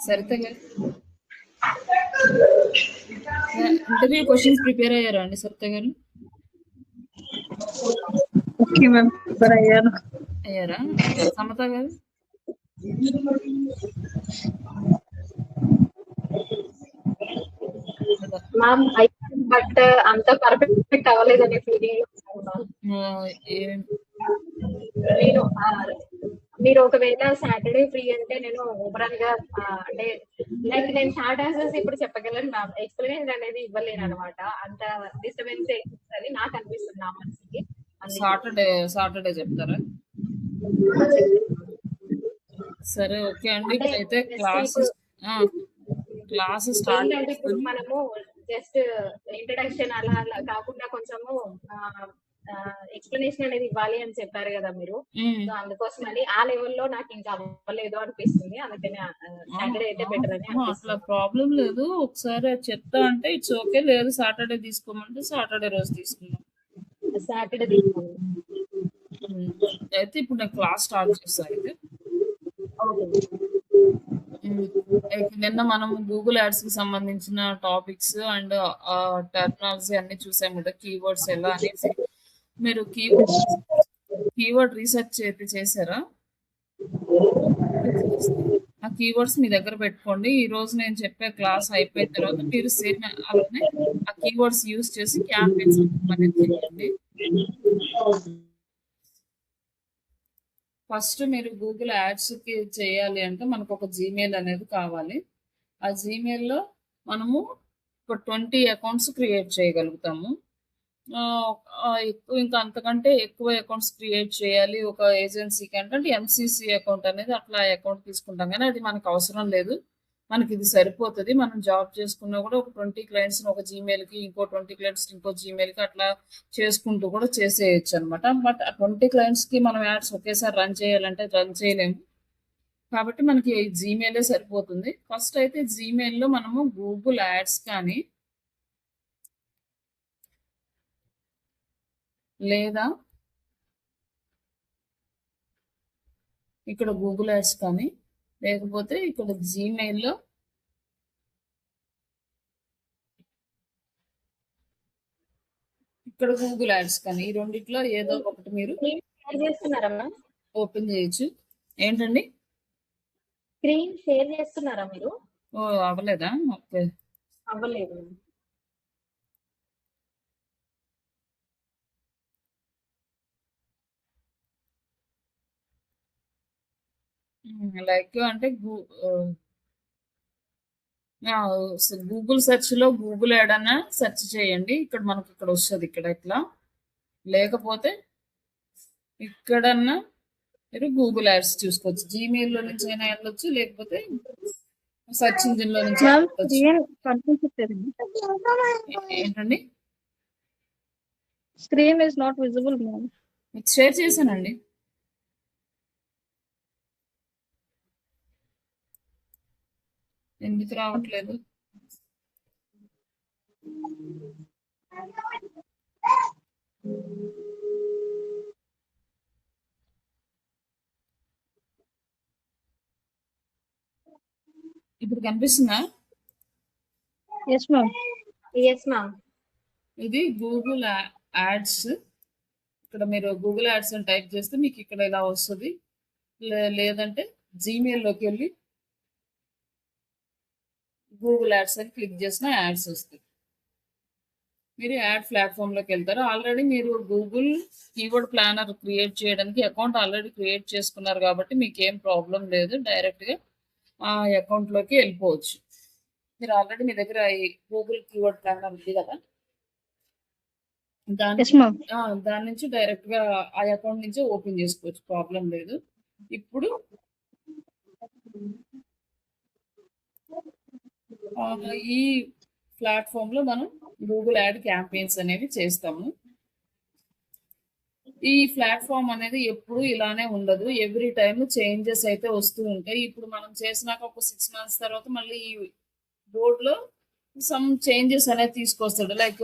సరిత గారు interview questions prepare అయ్యారా అండి సరిత గారు? ఓకే మ్యామ్, ప్రిపేర్ అయ్యారా? సమత గారు మ్యామ్ బట్ అంత పర్ఫెక్ట్ అవ్వలేదనే ఫీలింగ్. మీరు ఒకవేళ సాటర్డే ఫ్రీ అంటే నేను ఓవరాల్ గా అంటే లైక్ నేను షార్ట్ ఆన్సర్స్ ఇప్పుడు చెప్పగలను మ్యామ్, ఎక్స్ప్లెనేషన్ అనేది ఇవ్వలేను అనమాట. అంత డిస్టర్బెన్స్ అని నాకు అనిపిస్తుంది నా మనసుకి. సాటర్డే చెప్తారా? సరే ఓకే అండి. అయితే క్లాస్ స్టార్ట్ ఇప్పుడు మనము జస్ట్ ఇంట్రడక్షన్ అలా అలా కాకుండా కొంచెము ఎక్స్ప్లెనేషన్ అనేది ఇవ్వాలి అని చెప్పారు కదా మీరు. సో అందుకోసం అని ఆ లెవెల్లో నాకు ఇంకా అవ్వలేదు అనిపిస్తుంది. అందుకని సాటర్డే అయితే బెటర్ అని అట్లా ప్రాబ్లం లేదు. ఒకసారి చెప్తా అంటే ఇట్స్ ఓకే, లేదు సాటర్డే తీసుకోమంటే సాటర్డే రోజు తీసుకున్నాం. సాటర్డే తీసుకోండి. అయితే ఇప్పుడు నేను క్లాస్ స్టార్ట్ చేస్తాను. అయితే నిన్న మనం గూగుల్ యాడ్స్ కి సంబంధించిన టాపిక్స్ అండ్ టెక్నాలజీ అన్ని చూసాము కదా, కీవర్డ్స్ ఎలా అనేసి. మీరు కీవర్డ్ రీసెర్చ్ అయితే చేశారా? ఆ కీవర్డ్స్ మీ దగ్గర పెట్టుకోండి. ఈ రోజు నేను చెప్పే క్లాస్ అయిపోయిన తర్వాత మీరు సేమ్ అలానే ఆ కీవర్డ్స్ యూజ్ చేసి క్యాంపెయిన్స్ అనేది చేయండి. ఫస్ట్ మీరు గూగుల్ యాడ్స్కి చేయాలి అంటే మనకు ఒక జీమెయిల్ అనేది కావాలి. ఆ జీమెయిల్లో మనము ఒక 20 అకౌంట్స్ క్రియేట్ చేయగలుగుతాము. ఇంకా అంతకంటే ఎక్కువ అకౌంట్స్ క్రియేట్ చేయాలి ఒక ఏజెన్సీకి అంటే ఎంసీసీ అకౌంట్ అనేది అట్లా అకౌంట్ తీసుకుంటాం, కానీ అది మనకు అవసరం లేదు. మనకి ఇది సరిపోతుంది. మనం జాబ్ చేసుకున్నా కూడా ఒక 20 క్లయింట్స్ని ఒక జీమెయిల్కి, ఇంకో 20 క్లయింట్స్ ఇంకో జీమెయిల్కి అట్లా చేసుకుంటూ కూడా చేసేయచ్చు అనమాట. బట్ ఆ 20 క్లయింట్స్కి మనం యాడ్స్ ఒకేసారి రన్ చేయాలంటే రన్ చేయలేము. కాబట్టి మనకి జీమెయిలే సరిపోతుంది. ఫస్ట్ అయితే జీమెయిల్లో మనము గూగుల్ యాడ్స్ కానీ లేదా ఇక్కడ గూగుల్ యాడ్స్ కానీ లేకపోతే ఇక్కడ జీమెయిల్లో ఇక్కడ గూగుల్ యాడ్స్ కానీ ఈ రెండిట్లో ఏదో ఒకటి మీరు ఓపెన్ చేయొచ్చు. ఏంటండి స్క్రీన్ షేర్ చేస్తున్నారా మీరు? ఓ అవ్వలేదా? ఓకే, అవ్వలేదు. లైక్ అంటే గూగుల్ సెర్చ్లో గూగుల్ యాడ్ అన్న సెర్చ్ చేయండి. ఇక్కడ మనకి ఇక్కడ వస్తుంది. ఇక్కడ ఇట్లా లేకపోతే ఇక్కడన్నా మీరు గూగుల్ యాడ్స్ చూసుకోవచ్చు. జీమెయిల్లో నుంచి అయినా వెళ్ళొచ్చు, లేకపోతే సెర్చ్ ఇంజిన్ లో నుంచి ఏంటండి screen is not visible ma'am. మీకు షేర్ చేశానండి. ఎందుకు రావట్లేదు? ఇప్పుడు కనిపిస్తుందా? Yes ma'am. Yes ma'am. ఇది గూగుల్ యాడ్స్. ఇక్కడ మీరు గూగుల్ యాడ్స్ అని టైప్ చేస్తే మీకు ఇక్కడ ఇలా వస్తుంది. లేదంటే జీమెయిల్లోకి వెళ్ళి గూగుల్ యాడ్స్ అని క్లిక్ చేసిన యాడ్స్ వస్తాయి. మీరు యాడ్ ప్లాట్ఫామ్లోకి వెళ్తారు. ఆల్రెడీ మీరు గూగుల్ కీవర్డ్ ప్లానర్ క్రియేట్ చేయడానికి అకౌంట్ ఆల్రెడీ క్రియేట్ చేసుకున్నారు కాబట్టి మీకు ఏం ప్రాబ్లం లేదు. డైరెక్ట్గా ఆ అకౌంట్లోకి వెళ్ళిపోవచ్చు. మీరు ఆల్రెడీ మీ దగ్గర గూగుల్ కీవర్డ్ ప్లానర్ ఉంది కదా, దాని నుంచి డైరెక్ట్గా ఆ అకౌంట్ నుంచి ఓపెన్ చేసుకోవచ్చు, ప్రాబ్లం లేదు. ఇప్పుడు ఈ ప్లాట్ఫామ్లో మనం గూగుల్ యాడ్ క్యాంపెయిన్స్ అనేవి చేస్తాము. ఈ ప్లాట్ఫామ్ అనేది ఎప్పుడు ఇలానే ఉండదు. ఎవ్రీ టైమ్ చేంజెస్ అయితే వస్తూ ఉంటాయి. ఇప్పుడు మనం చేసినాక ఒక 6 months తర్వాత మళ్ళీ ఈ బోర్డులో సమ్ చేంజెస్ అనేది తీసుకొస్తాడు. లైక్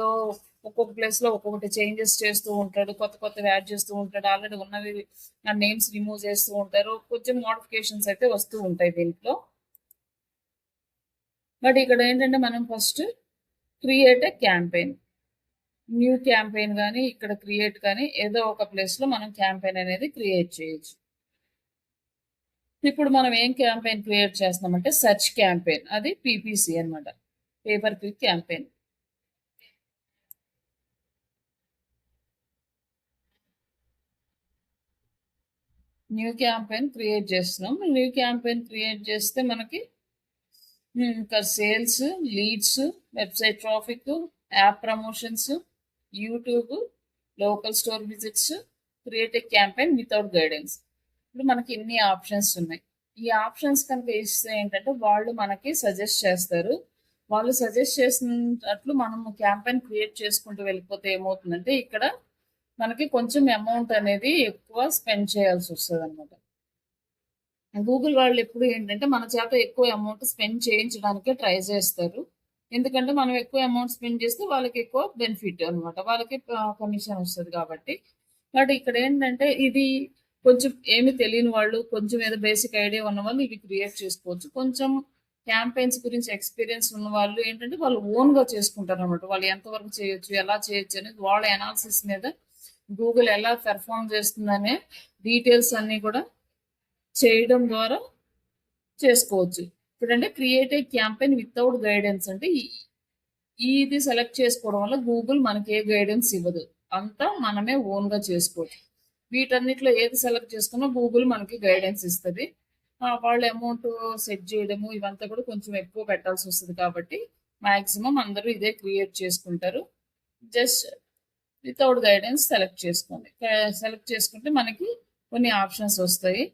ఒక్కొక్క ప్లేస్లో ఒక్కొక్కటి చేంజెస్ చేస్తూ ఉంటాడు, కొత్త కొత్తవి యాడ్ చేస్తూ ఉంటాడు. ఆల్రెడీ ఉన్నవి నేమ్స్ రిమూవ్ చేస్తూ ఉంటారు. కొంచెం మోడిఫికేషన్స్ అయితే వస్తూ ఉంటాయి దీంట్లో. బట్ ఇక్కడ ఏంటంటే మనం first create a campaign, new campaign కానీ ఇక్కడ క్రియేట్ కానీ ఏదో ఒక ప్లేస్లో మనం క్యాంపెయిన్ అనేది క్రియేట్ చేయొచ్చు. ఇప్పుడు మనం ఏం క్యాంపెయిన్ క్రియేట్ చేస్తున్నామంటే సెర్చ్ క్యాంపెయిన్, అది పీపీసీ అనమాట, paper click campaign. New campaign create చేస్తున్నాం. న్యూ క్యాంపెయిన్ క్రియేట్ చేస్తే మనకి ఇంకా sales, leads, website traffic, app promotions, YouTube, local store visits, create a campaign without guidance. ఇప్పుడు మనకి ఇన్ని ఆప్షన్స్ ఉన్నాయి. ఈ ఆప్షన్స్ కనుక ఇస్తే ఏంటంటే వాళ్ళు మనకి సజెస్ట్ చేస్తారు. వాళ్ళు సజెస్ట్ చేసినట్లు మనం క్యాంపెయిన్ క్రియేట్ చేసుకుంటూ వెళ్ళిపోతే ఏమవుతుందంటే ఇక్కడ మనకి కొంచెం అమౌంట్ అనేది ఎక్కువ స్పెండ్ చేయాల్సి వస్తుంది అనమాట. గూగుల్ వాళ్ళు ఎప్పుడు ఏంటంటే మన చేత ఎక్కువ అమౌంట్ స్పెండ్ చేయించడానికే ట్రై చేస్తారు. ఎందుకంటే మనం ఎక్కువ అమౌంట్ స్పెండ్ చేస్తే వాళ్ళకి ఎక్కువ బెనిఫిట్ అనమాట, వాళ్ళకి కమిషన్ వస్తుంది కాబట్టి. బట్ ఇక్కడ ఏంటంటే ఇది కొంచెం ఏమి తెలియని వాళ్ళు, కొంచెం ఏదో బేసిక్ ఐడియా ఉన్న వాళ్ళు ఇవి క్రియేట్ చేసుకోవచ్చు. కొంచెం క్యాంపెయిన్స్ గురించి ఎక్స్పీరియన్స్ ఉన్న వాళ్ళు ఏంటంటే వాళ్ళు ఓన్గా చేసుకుంటారు అనమాట. వాళ్ళు ఎంతవరకు చేయొచ్చు, ఎలా చేయొచ్చు అనేది వాళ్ళ అనాలిసిస్ మీద గూగుల్ ఎలా పెర్ఫామ్ చేస్తుందనే డీటెయిల్స్ అన్నీ కూడా చేయడం ద్వారా చేసుకోవచ్చు. ఇప్పుడంటే create a campaign without guidance అంటే ఇది సెలెక్ట్ చేసుకోవడం వల్ల గూగుల్ మనకి ఏ గైడెన్స్ ఇవ్వదు, అంతా మనమే ఓన్గా చేసుకోవచ్చు. వీటన్నిటిలో ఏది సెలెక్ట్ చేసుకున్నా గూగుల్ మనకి గైడెన్స్ ఇస్తుంది. వాళ్ళు అమౌంట్ సెట్ చేయడము ఇవంతా కూడా కొంచెం ఎక్కువ పెట్టాల్సి వస్తుంది కాబట్టి మ్యాక్సిమం అందరూ ఇదే క్రియేట్ చేసుకుంటారు. జస్ట్ వితౌట్ గైడెన్స్ సెలెక్ట్ చేసుకోండి. సెలెక్ట్ చేసుకుంటే మనకి కొన్ని ఆప్షన్స్ వస్తాయి.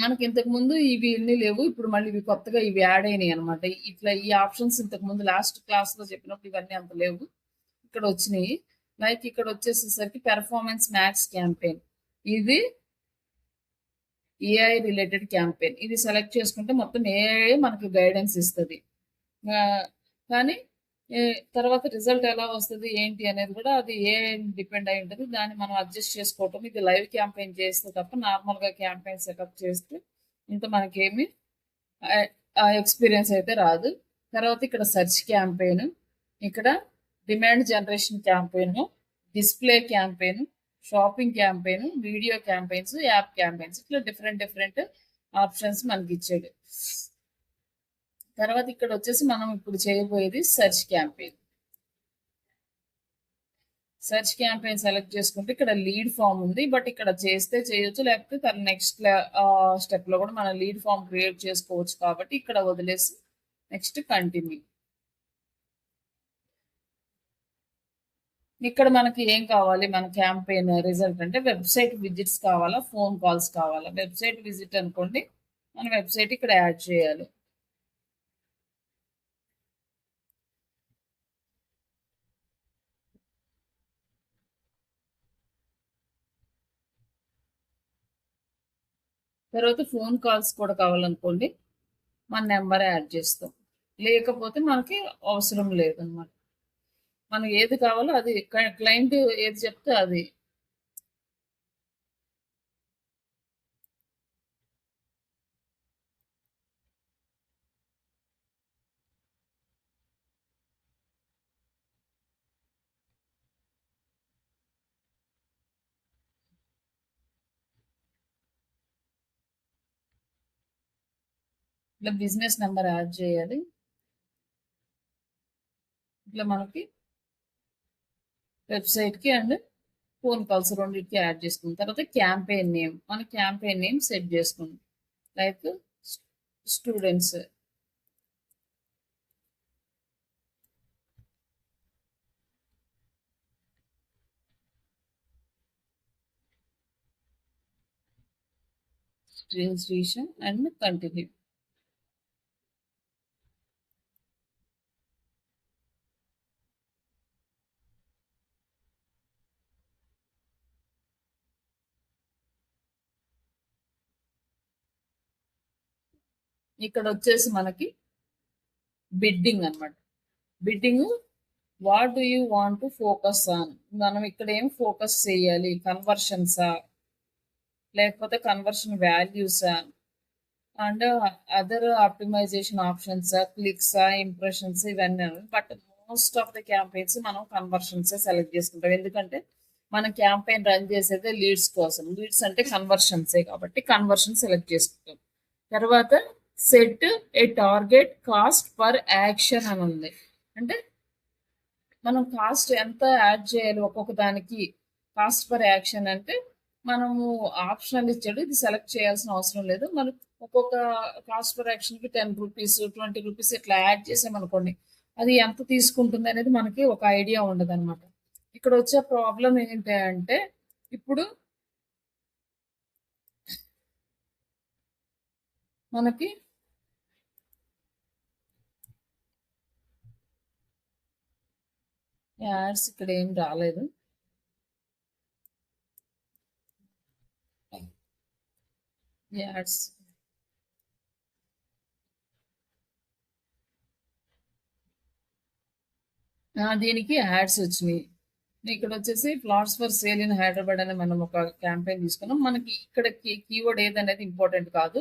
మనకి ఇంతకు ముందు ఇవి ఎన్ని లేవు, ఇప్పుడు మళ్ళీ ఇవి కొత్తగా ఇవి యాడ్ అయినాయి అనమాట. ఇట్లా ఈ ఆప్షన్స్ ఇంతకు ముందు లాస్ట్ క్లాస్లో చెప్పినప్పుడు ఇవన్నీ అంత లేవు, ఇక్కడ వచ్చినాయి. లైక్ ఇక్కడ వచ్చేసేసరికి పెర్ఫార్మెన్స్ మ్యాక్స్ క్యాంపెయిన్, ఇది ఏఐ రిలేటెడ్ క్యాంపెయిన్. ఇది సెలెక్ట్ చేసుకుంటే మొత్తం ఏఐ మనకి గైడెన్స్ ఇస్తుంది. కానీ తర్వాత రిజల్ట్ ఎలా వస్తుంది ఏంటి అనేది కూడా అది ఏఐ డిపెండ్ అయి ఉంటుంది. దాన్ని మనం అడ్జస్ట్ చేసుకోవటం. ఇది లైవ్ క్యాంపెయిన్ చేస్తే తప్ప నార్మల్గా క్యాంపెయిన్ సెటప్ చేస్తే ఇంత మనకేమి ఎక్స్పీరియన్స్ అయితే రాదు. తర్వాత ఇక్కడ సెర్చ్ క్యాంపెయిన్, ఇక్కడ demand generation campaign, display campaign, shopping campaign, video campaigns, app campaigns, ఇట్లా డిఫరెంట్ ఆప్షన్స్ మనకి ఇచ్చాడు. తర్వాత ఇక్కడ వచ్చేసి మనం ఇప్పుడు చేయబోయేది search campaign. Search campaign select చేసుకుంటే ఇక్కడ లీడ్ ఫామ్ ఉంది, బట్ ఇక్కడ చేస్తే చేయొచ్చు, లేకపోతే తన నెక్స్ట్ స్టెప్లో కూడా మనం లీడ్ ఫామ్ క్రియేట్ చేసుకోవచ్చు. కాబట్టి ఇక్కడ వదిలేసి నెక్స్ట్ కంటిన్యూ. ఇక్కడ మనకి ఏం కావాలి, మన క్యాంపెయిన్ రిజల్ట్ అంటే వెబ్సైట్ విజిట్స్ కావాలా, ఫోన్ కాల్స్ కావాలా. వెబ్సైట్ విజిట్ అనుకోండి, మన వెబ్సైట్ ఇక్కడ యాడ్ చేయాలి. తర్వాత ఫోన్ కాల్స్ కూడా కావాలనుకోండి, మన నెంబర్ యాడ్ చేస్తాం. లేకపోతే మనకి అవసరం లేదన్నమాట. మనకి ఏది కావాలో అది క్లయింట్ ఏది చెప్తే అది. ఇట్లా బిజినెస్ నెంబర్ యాడ్ చేయాలి. ఇట్లా మనకి వెబ్సైట్కి అండ్ ఫోన్ కాల్స్ రెండింటికి యాడ్ చేసుకున్న తర్వాత క్యాంపెయిన్ నేమ్, మన క్యాంపెయిన్ నేమ్ సెట్ చేసుకుందాం. Like students. Registration and continue. ఇక్కడ వచ్చేసి మనకి బిడ్డింగ్ అన్నమాట. Bidding, what do you want to focus on. మనం ఇక్కడ ఏం ఫోకస్ చేయాలి, కన్వర్షన్సా లేకపోతే కన్వర్షన్ వాల్యూసా and other optimisation options, clicks, impressions ఇవన్నీ. But most of the campaigns మనం కన్వర్షన్స్ సెలెక్ట్ చేసుకుంటాం. ఎందుకంటే మన క్యాంపెయిన్ రన్ చేసేదే లీడ్స్ కోసం. లీడ్స్ అంటే కన్వర్షన్సే కాబట్టి కన్వర్షన్ సెలెక్ట్ చేసుకుంటాం. తర్వాత సెట్ ఏ టార్గెట్ కాస్ట్ పర్ యాక్షన్ అని ఉంది. అంటే మనం కాస్ట్ ఎంత యాడ్ చేయాలి ఒక్కొక్క దానికి. కాస్ట్ పర్ యాక్షన్ అంటే మనము ఆప్షనల్ ఇచ్చాడు, ఇది సెలెక్ట్ చేయాల్సిన అవసరం లేదు. మనం ఒక్కొక్క కాస్ట్ పర్ యాక్షన్కి 10 రూపీస్, 20 రూపీస్ ఇట్లా యాడ్ చేసామనుకోండి, అది ఎంత తీసుకుంటుంది అనేది మనకి ఒక ఐడియా ఉండదు అనమాట. ఇక్కడ వచ్చే ప్రాబ్లం ఏంటి అంటే ఇప్పుడు మనకి యాడ్స్ ఇక్కడ ఏం రాలేదు. యాడ్స్ దీనికి యాడ్స్ వచ్చినాయి. ఇక్కడ వచ్చేసి flats for sale in Hyderabad అని మనం ఒక క్యాంపెయిన్ తీసుకున్నాం. మనకి ఇక్కడ కీవర్డ్ ఏదనేది ఇంపార్టెంట్ కాదు,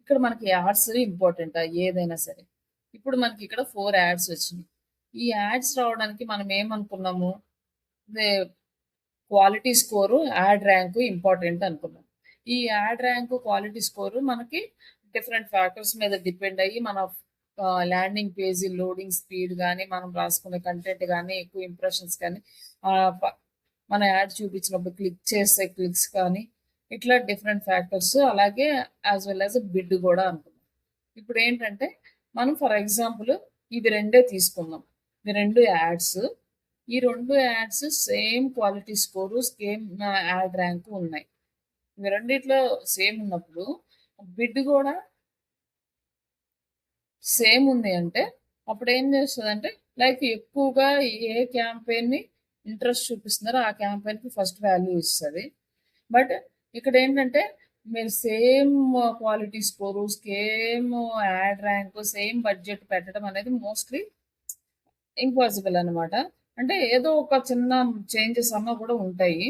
ఇక్కడ మనకి యాడ్స్ ఇంపార్టెంట్ ఏదైనా సరే. ఇప్పుడు మనకి ఇక్కడ 4 యాడ్స్ వచ్చినాయి. ఈ యాడ్స్ రావడానికి మనం ఏమనుకున్నాము, quality score, ad rank important అనుకున్నాం. ఈ యాడ్ ర్యాంకు, క్వాలిటీ స్కోరు మనకి డిఫరెంట్ ఫ్యాక్టర్స్ మీద డిపెండ్ అయ్యి మన ల్యాండింగ్ పేజీ లోడింగ్ స్పీడ్ కానీ, మనం రాసుకునే కంటెంట్ కానీ, ఎక్కువ ఇంప్రెషన్స్ కానీ, మన యాడ్ చూపించినప్పుడు క్లిక్ చేసే క్లిక్స్ కానీ, ఇట్లా డిఫరెంట్ ఫ్యాక్టర్స్, అలాగే యాజ్ వెల్ యాజ్ బిడ్ కూడా అనుకున్నాం. ఇప్పుడు ఏంటంటే మనం ఫర్ ఎగ్జాంపుల్ ఇవి రెండే తీసుకుందాం. ఇవి 2 యాడ్స్. ఈ 2 ads same quality score, same add rank ఉన్నాయి. ఇవి రెండిట్లో సేమ్ ఉన్నప్పుడు బిడ్ కూడా సేమ్ ఉంది అంటే అప్పుడు ఏం చేస్తుందంటే లైక్ ఎక్కువగా ఏ క్యాంపెయిన్ని ఇంట్రెస్ట్ చూపిస్తున్నారో ఆ క్యాంపెయిన్కి ఫస్ట్ వాల్యూ ఇస్తుంది. బట్ ఇక్కడ ఏంటంటే మీరు same quality score, same add rank, same budget పెట్టడం అనేది మోస్ట్లీ ఇంపాసిబుల్ అనమాట. అంటే ఏదో ఒక చిన్న చేంజెస్ అన్నా కూడా ఉంటాయి.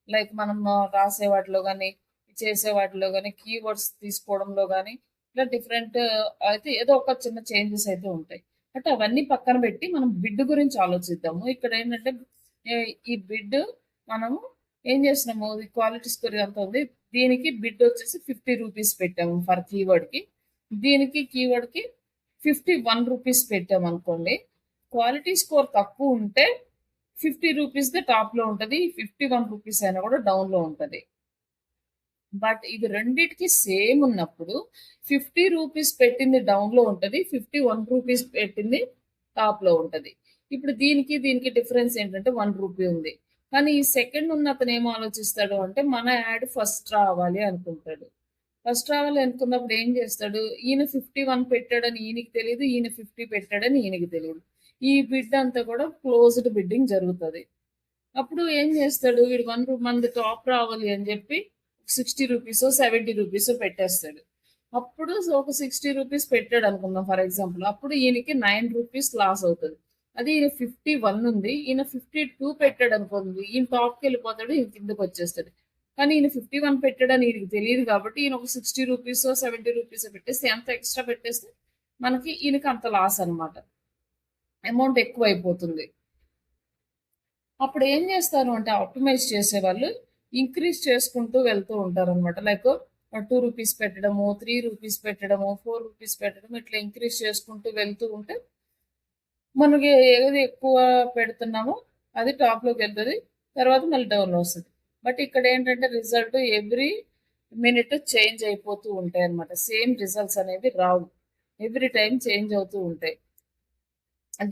లైక్ మనం రాసే వాటిలో కానీ, చేసే వాటిలో కానీ, కీవర్డ్స్ తీసుకోవడంలో కానీ, ఇట్లా డిఫరెంట్ అయితే ఏదో ఒక చిన్న చేంజెస్ అయితే ఉంటాయి. బట్ అవన్నీ పక్కన పెట్టి మనం బిడ్ గురించి ఆలోచిద్దాము. ఇక్కడ ఏంటంటే ఈ బిడ్ మనము ఏం చేస్తున్నాము, క్వాలిటీ స్కోర్ ఎంత ఉంది, దీనికి బిడ్ వచ్చేసి 50 రూపీస్ పెట్టాము ఫర్ కీవర్డ్కి. దీనికి కీవర్డ్కి 51 రూపీస్ పెట్టాము అనుకోండి. క్వాలిటీ స్కోర్ తక్కువ ఉంటే 50 రూపీస్ టాప్లో ఉంటుంది, 51 రూపీస్ అయినా కూడా డౌన్లో ఉంటుంది. బట్ ఇది రెండిటికి సేమ్ ఉన్నప్పుడు 50 రూపీస్ పెట్టింది డౌన్లో ఉంటుంది, 51 రూపీస్ పెట్టింది టాప్లో ఉంటుంది. ఇప్పుడు దీనికి డిఫరెన్స్ ఏంటంటే 1 రూపీ ఉంది. కానీ ఈ సెకండ్ ఉన్న అతను ఏం ఆలోచిస్తాడు అంటే మన యాడ్ ఫస్ట్ రావాలి అనుకుంటాడు. ఫస్ట్ రావాలి అనుకున్నప్పుడు ఏం చేస్తాడు, ఈయన 51 పెట్టాడని ఈయనకి తెలియదు, ఈయన 50 పెట్టాడని ఈయనకి తెలియదు. ఈ బిడ్ అంతా కూడా క్లోజ్డ్ బిడ్డింగ్ జరుగుతుంది. అప్పుడు ఏం చేస్తాడు, వీడు 1 రూపీ మంది టాప్ రావాలి అని చెప్పి 60 రూపీస్ 70 రూపీస్ పెట్టేస్తాడు. అప్పుడు ఒక 60 రూపీస్ పెట్టాడు అనుకుందాం ఫర్ ఎగ్జాంపుల్. అప్పుడు ఈయనకి 9 రూపీస్ లాస్ అవుతుంది. అది ఈయన 51 ఉంది, ఈయన 52 పెట్టాడు అనుకోండి, ఈయన టాప్కి వెళ్ళిపోతాడు, ఈయన కిందకి వచ్చేస్తాడు. కానీ ఈయన 51 పెట్టాడని ఈయనకి తెలియదు కాబట్టి ఈయన ఒక 60 రూపీస్ 70 రూపీస్ పెట్టేస్తే ఎంత ఎక్స్ట్రా పెట్టేస్తే మనకి ఈయనకి అంత లాస్ అనమాట, అమౌంట్ ఎక్కువ అయిపోతుంది. అప్పుడు ఏం చేస్తారు అంటే ఆప్టిమైజ్ చేసేవాళ్ళు ఇంక్రీజ్ చేసుకుంటూ వెళ్తూ ఉంటారు అనమాట. లైక్ 2 రూపీస్ పెట్టడము, 3 రూపీస్ పెట్టడము, 4 రూపీస్ పెట్టడం, ఇట్లా ఇంక్రీజ్ చేసుకుంటూ వెళ్తూ ఉంటే మనకి ఏది ఎక్కువ పెడుతున్నామో అది టాప్లోకి వెళ్తుంది, తర్వాత మళ్ళీ డౌన్లో వస్తుంది. బట్ ఇక్కడ ఏంటంటే రిజల్ట్ ఎవ్రీ మినిట్ చేంజ్ అయిపోతూ ఉంటాయి అనమాట. సేమ్ రిజల్ట్స్ అనేవి రావు, ఎవ్రీ టైం చేంజ్ అవుతూ ఉంటాయి.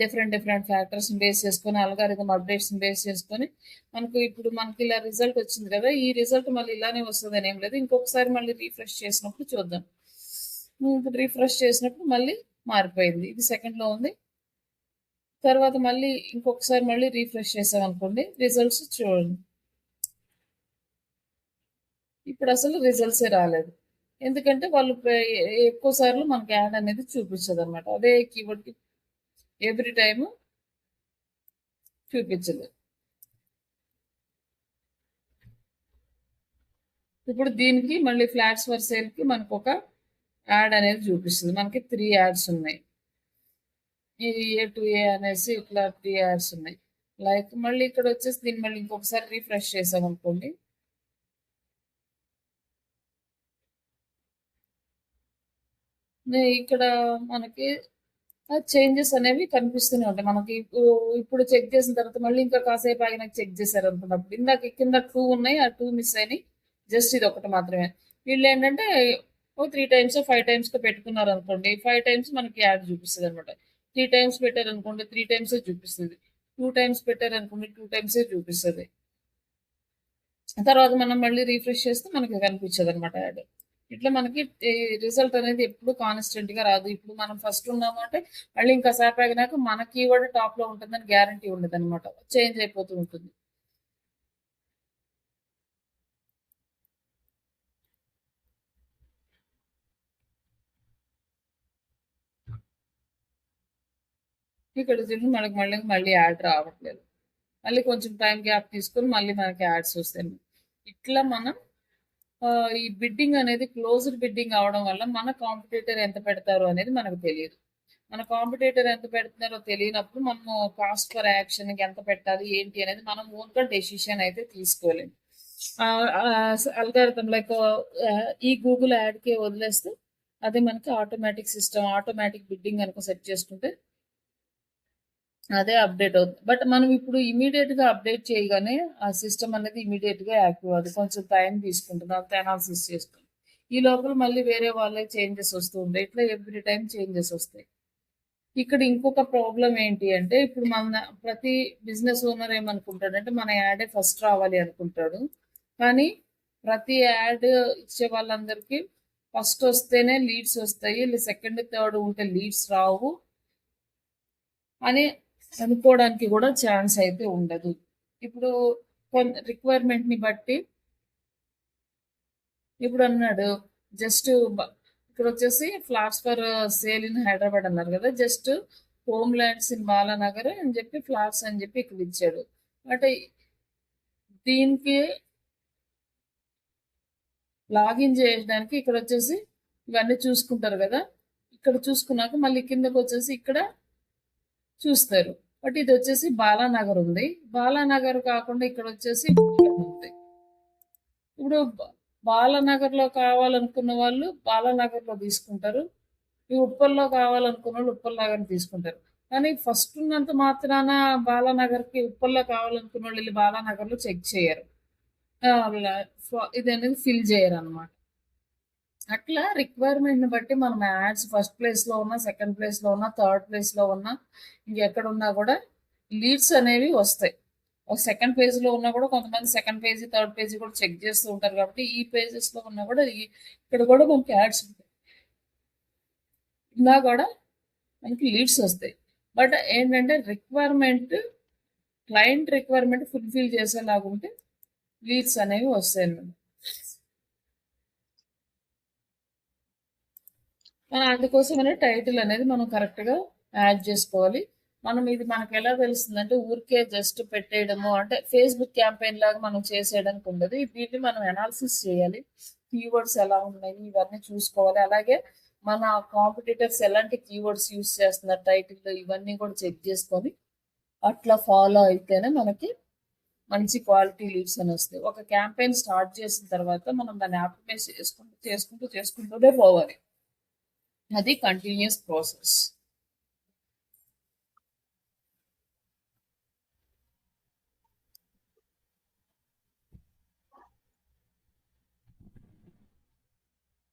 డిఫరెంట్ ఫ్యాక్టర్స్ని బేస్ చేసుకొని, అల్గారిథం అప్డేట్స్ని బేస్ చేసుకొని ఇప్పుడు మనకి ఇలా రిజల్ట్ వచ్చింది కదా, ఈ రిజల్ట్ మళ్ళీ ఇలానే వస్తుంది అని ఏం లేదు. ఇంకొకసారి మళ్ళీ రీఫ్రెష్ చేసినప్పుడు చూద్దాం. రీఫ్రెష్ చేసినప్పుడు మళ్ళీ మారిపోయింది, ఇది సెకండ్లో ఉంది. తర్వాత మళ్ళీ ఇంకొకసారి మళ్ళీ రీఫ్రెష్ చేసాం అనుకోండి, రిజల్ట్స్ చూడండి. ఇప్పుడు అసలు రిజల్ట్సే రాలేదు, ఎందుకంటే వాళ్ళు ఎక్కువ సార్లు మనకి యాడ్ అనేది చూపించదు అనమాట. అదే కీవర్డ్కి ఎవ్రీ టైము చూపించదు. ఇప్పుడు దీనికి మళ్ళీ ఫ్లాట్స్ ఫర్ సేల్కి మనకు ఒక యాడ్ అనేది చూపిస్తుంది. మనకి 3 యాడ్స్ ఉన్నాయి. ఈ ఏ టు ఏ అనేసి ఇట్లా 3 యాడ్స్ ఉన్నాయి. లైక్ మళ్ళీ ఇక్కడ వచ్చేసి దీన్ని మళ్ళీ ఇంకొకసారి రిఫ్రెష్ చేసామనుకోండి. ఇక్కడ మనకి చేంజెస్ అనేవి కనిపిస్తూనే ఉంటాయి. మనకి ఇప్పుడు చెక్ చేసిన తర్వాత మళ్ళీ ఇంకా కాసేపు ఆగినాక చెక్ చేశారు అనుకున్నప్పుడు ఇందాక కింద 2 ఉన్నాయి. ఆ 2 మిస్ అయినాయి. జస్ట్ ఇది ఒకటి మాత్రమే. వీళ్ళు ఏంటంటే ఓ 3 టైమ్స్ 5 టైమ్స్ పెట్టుకున్నారు అనుకోండి. 5 టైమ్స్ మనకి యాడ్ చూపిస్తుంది అనమాట. 3 టైమ్స్ పెట్టారు అనుకోండి 3 టైమ్స్ చూపిస్తుంది. 2 టైమ్స్ పెట్టారు అనుకోండి 2 టైమ్స్ చూపిస్తుంది. తర్వాత మనం మళ్ళీ రిఫ్రెష్ చేస్తే మనకి కనిపించదు అనమాట యాడ్. ఇట్లా మనకి రిజల్ట్ అనేది ఎప్పుడు కాన్స్టెంట్ గా రాదు. ఇప్పుడు మనం ఫస్ట్ ఉన్నామంటే మళ్ళీ ఇంకా సేపు ఆగినాక మన కీవర్డ్ టాప్ లో ఉంటుందని గ్యారంటీ ఉండదు అనమాట. చేంజ్ అయిపోతూ ఉంటుంది. ఇక్కడ చూడండి మనకి మళ్ళీ యాడ్ రావట్లేదు. మళ్ళీ కొంచెం టైం గ్యాప్ తీసుకొని మళ్ళీ మనకి యాడ్స్ వస్తాయి. ఇట్లా మనం ఈ బిడ్డింగ్ అనేది క్లోజ్డ్ బిడ్డింగ్ అవడం వల్ల మన కాంపిటీటర్ ఎంత పెడతారు అనేది మనకు తెలియదు. మన కాంపిటీటర్ ఎంత పెడుతున్నారో తెలియనప్పుడు మనము కాస్ట్ ఫర్ యాక్షన్ ఎంత పెట్టాలి ఏంటి అనేది మనం ఓన్గా డెసిషన్ అయితే తీసుకోలేము. అల్గారిథం లైక్ ఈ గూగుల్ యాడ్కి వదిలేస్తే అదే మనకి ఆటోమేటిక్ సిస్టమ్ ఆటోమేటిక్ బిడ్డింగ్ కనుక సెట్ చేసుకుంటే అదే అప్డేట్ అవుతుంది. బట్ మనం ఇప్పుడు ఇమీడియట్ గా అప్డేట్ చేయగానే ఆ సిస్టమ్ అనేది ఇమీడియట్ గా యాక్టివ్ అవుతుంది. కొంచెం టైం తీసుకుంటుంది. అంత అనాలిసిస్ చేసుకుంటుంది. ఈ లోపల మళ్ళీ వేరే వాళ్ళే చేంజెస్ వస్తూ ఉంటాయి. ఇట్లా ఎవ్రీ టైం చేంజెస్ వస్తాయి. ఇక్కడ ఇంకొక ప్రాబ్లం ఏంటి అంటే ఇప్పుడు మన ప్రతి బిజినెస్ ఓనర్ ఏమనుకుంటాడంటే మన యాడే ఫస్ట్ రావాలి అనుకుంటాడు. కానీ ప్రతి యాడ్ ఇచ్చే వాళ్ళందరికీ ఫస్ట్ వస్తేనే లీడ్స్ వస్తాయి. సెకండ్ థర్డ్ ఉంటే లీడ్స్ రావు అని అనుకోవడానికి కూడా ఛాన్స్ అయితే ఉండదు. ఇప్పుడు రిక్వైర్మెంట్ ని బట్టి ఇప్పుడు అన్నాడు జస్ట్ ఇక్కడ వచ్చేసి flats for sale in Hyderabad అన్నారు కదా. Just home lands in Balanagar అని చెప్పి ఫ్లాట్స్ అని చెప్పి ఇక్కడ ఇచ్చాడు. అంటే దీనికి లాగిన్ చేయడానికి ఇక్కడ వచ్చేసి ఇవన్నీ చూసుకుంటారు కదా. ఇక్కడ చూసుకున్నాక మళ్ళీ కిందకు వచ్చేసి ఇక్కడ చూస్తారు. బట్ ఇది వచ్చేసి బాలానగర్ ఉంది. బాలానగర్ కాకుండా ఇక్కడ వచ్చేసి ఉంది. ఇప్పుడు బాలానగర్ లో కావాలనుకున్న వాళ్ళు బాలానగర్ లో తీసుకుంటారు. ఈ ఉప్పల్లో కావాలనుకున్న వాళ్ళు ఉప్పల్ తీసుకుంటారు. కానీ ఫస్ట్ ఉన్నంత మాత్రాన బాలానగర్ కి ఉప్పల్లో కావాలనుకున్న వాళ్ళు వెళ్ళి బాలానగర్ లో చెక్ చేయరు. ఇది అనేది ఫిల్ చేయరు అనమాట. అట్లా రిక్వైర్మెంట్ ని బట్టి మనం యాడ్స్ ఫస్ట్ ప్లేస్ లో ఉన్నా సెకండ్ ప్లేస్ లో ఉన్నా థర్డ్ ప్లేస్ లో ఉన్నా ఇంకెక్కడ ఉన్నా కూడా లీడ్స్ అనేవి వస్తాయి. ఒక సెకండ్ పేజ్ లో ఉన్నా కూడా కొంతమంది సెకండ్ పేజీ థర్డ్ పేజీ కూడా చెక్ చేస్తూ ఉంటారు. కాబట్టి ఈ పేజెస్ లో ఉన్నా కూడా ఇక్కడ కూడా మనకి యాడ్స్ ఉంటాయి. ఇలా కూడా మనకి లీడ్స్ వస్తాయి. బట్ ఏంటంటే రిక్వైర్మెంట్ క్లయింట్ రిక్వైర్మెంట్ ఫుల్ఫిల్ చేసేలాగుంటే లీడ్స్ అనేవి వస్తాయి అన్నమాట. అందుకోసమనే టైటిల్ అనేది మనం కరెక్ట్ గా యాడ్ చేసుకోవాలి. మనం ఇది మనకు ఎలా తెలుస్తుందంటే ఊరికే జస్ట్ పెట్టేయడము అంటే ఫేస్బుక్ క్యాంపెయిన్ లాగా మనం చేసేయడానికి ఉండదు. దీన్ని మనం అనాలిసిస్ చేయాలి. కీవర్డ్స్ ఎలా ఉన్నాయి ఇవన్నీ చూసుకోవాలి. అలాగే మన కాంపిటీటర్స్ ఎలాంటి కీవర్డ్స్ యూస్ చేస్తున్నారు టైటిల్ ఇవన్నీ కూడా చెక్ చేసుకొని అట్లా ఫాలో అయితేనే మనకి మంచి క్వాలిటీ లీడ్స్ అని వస్తాయి. ఒక క్యాంపెయిన్ స్టార్ట్ చేసిన తర్వాత మనం దాన్ని ఆప్టిమైజ్ చేసుకుంటూనే పోవాలి. అది కంటిన్యూస్ ప్రాసెస్.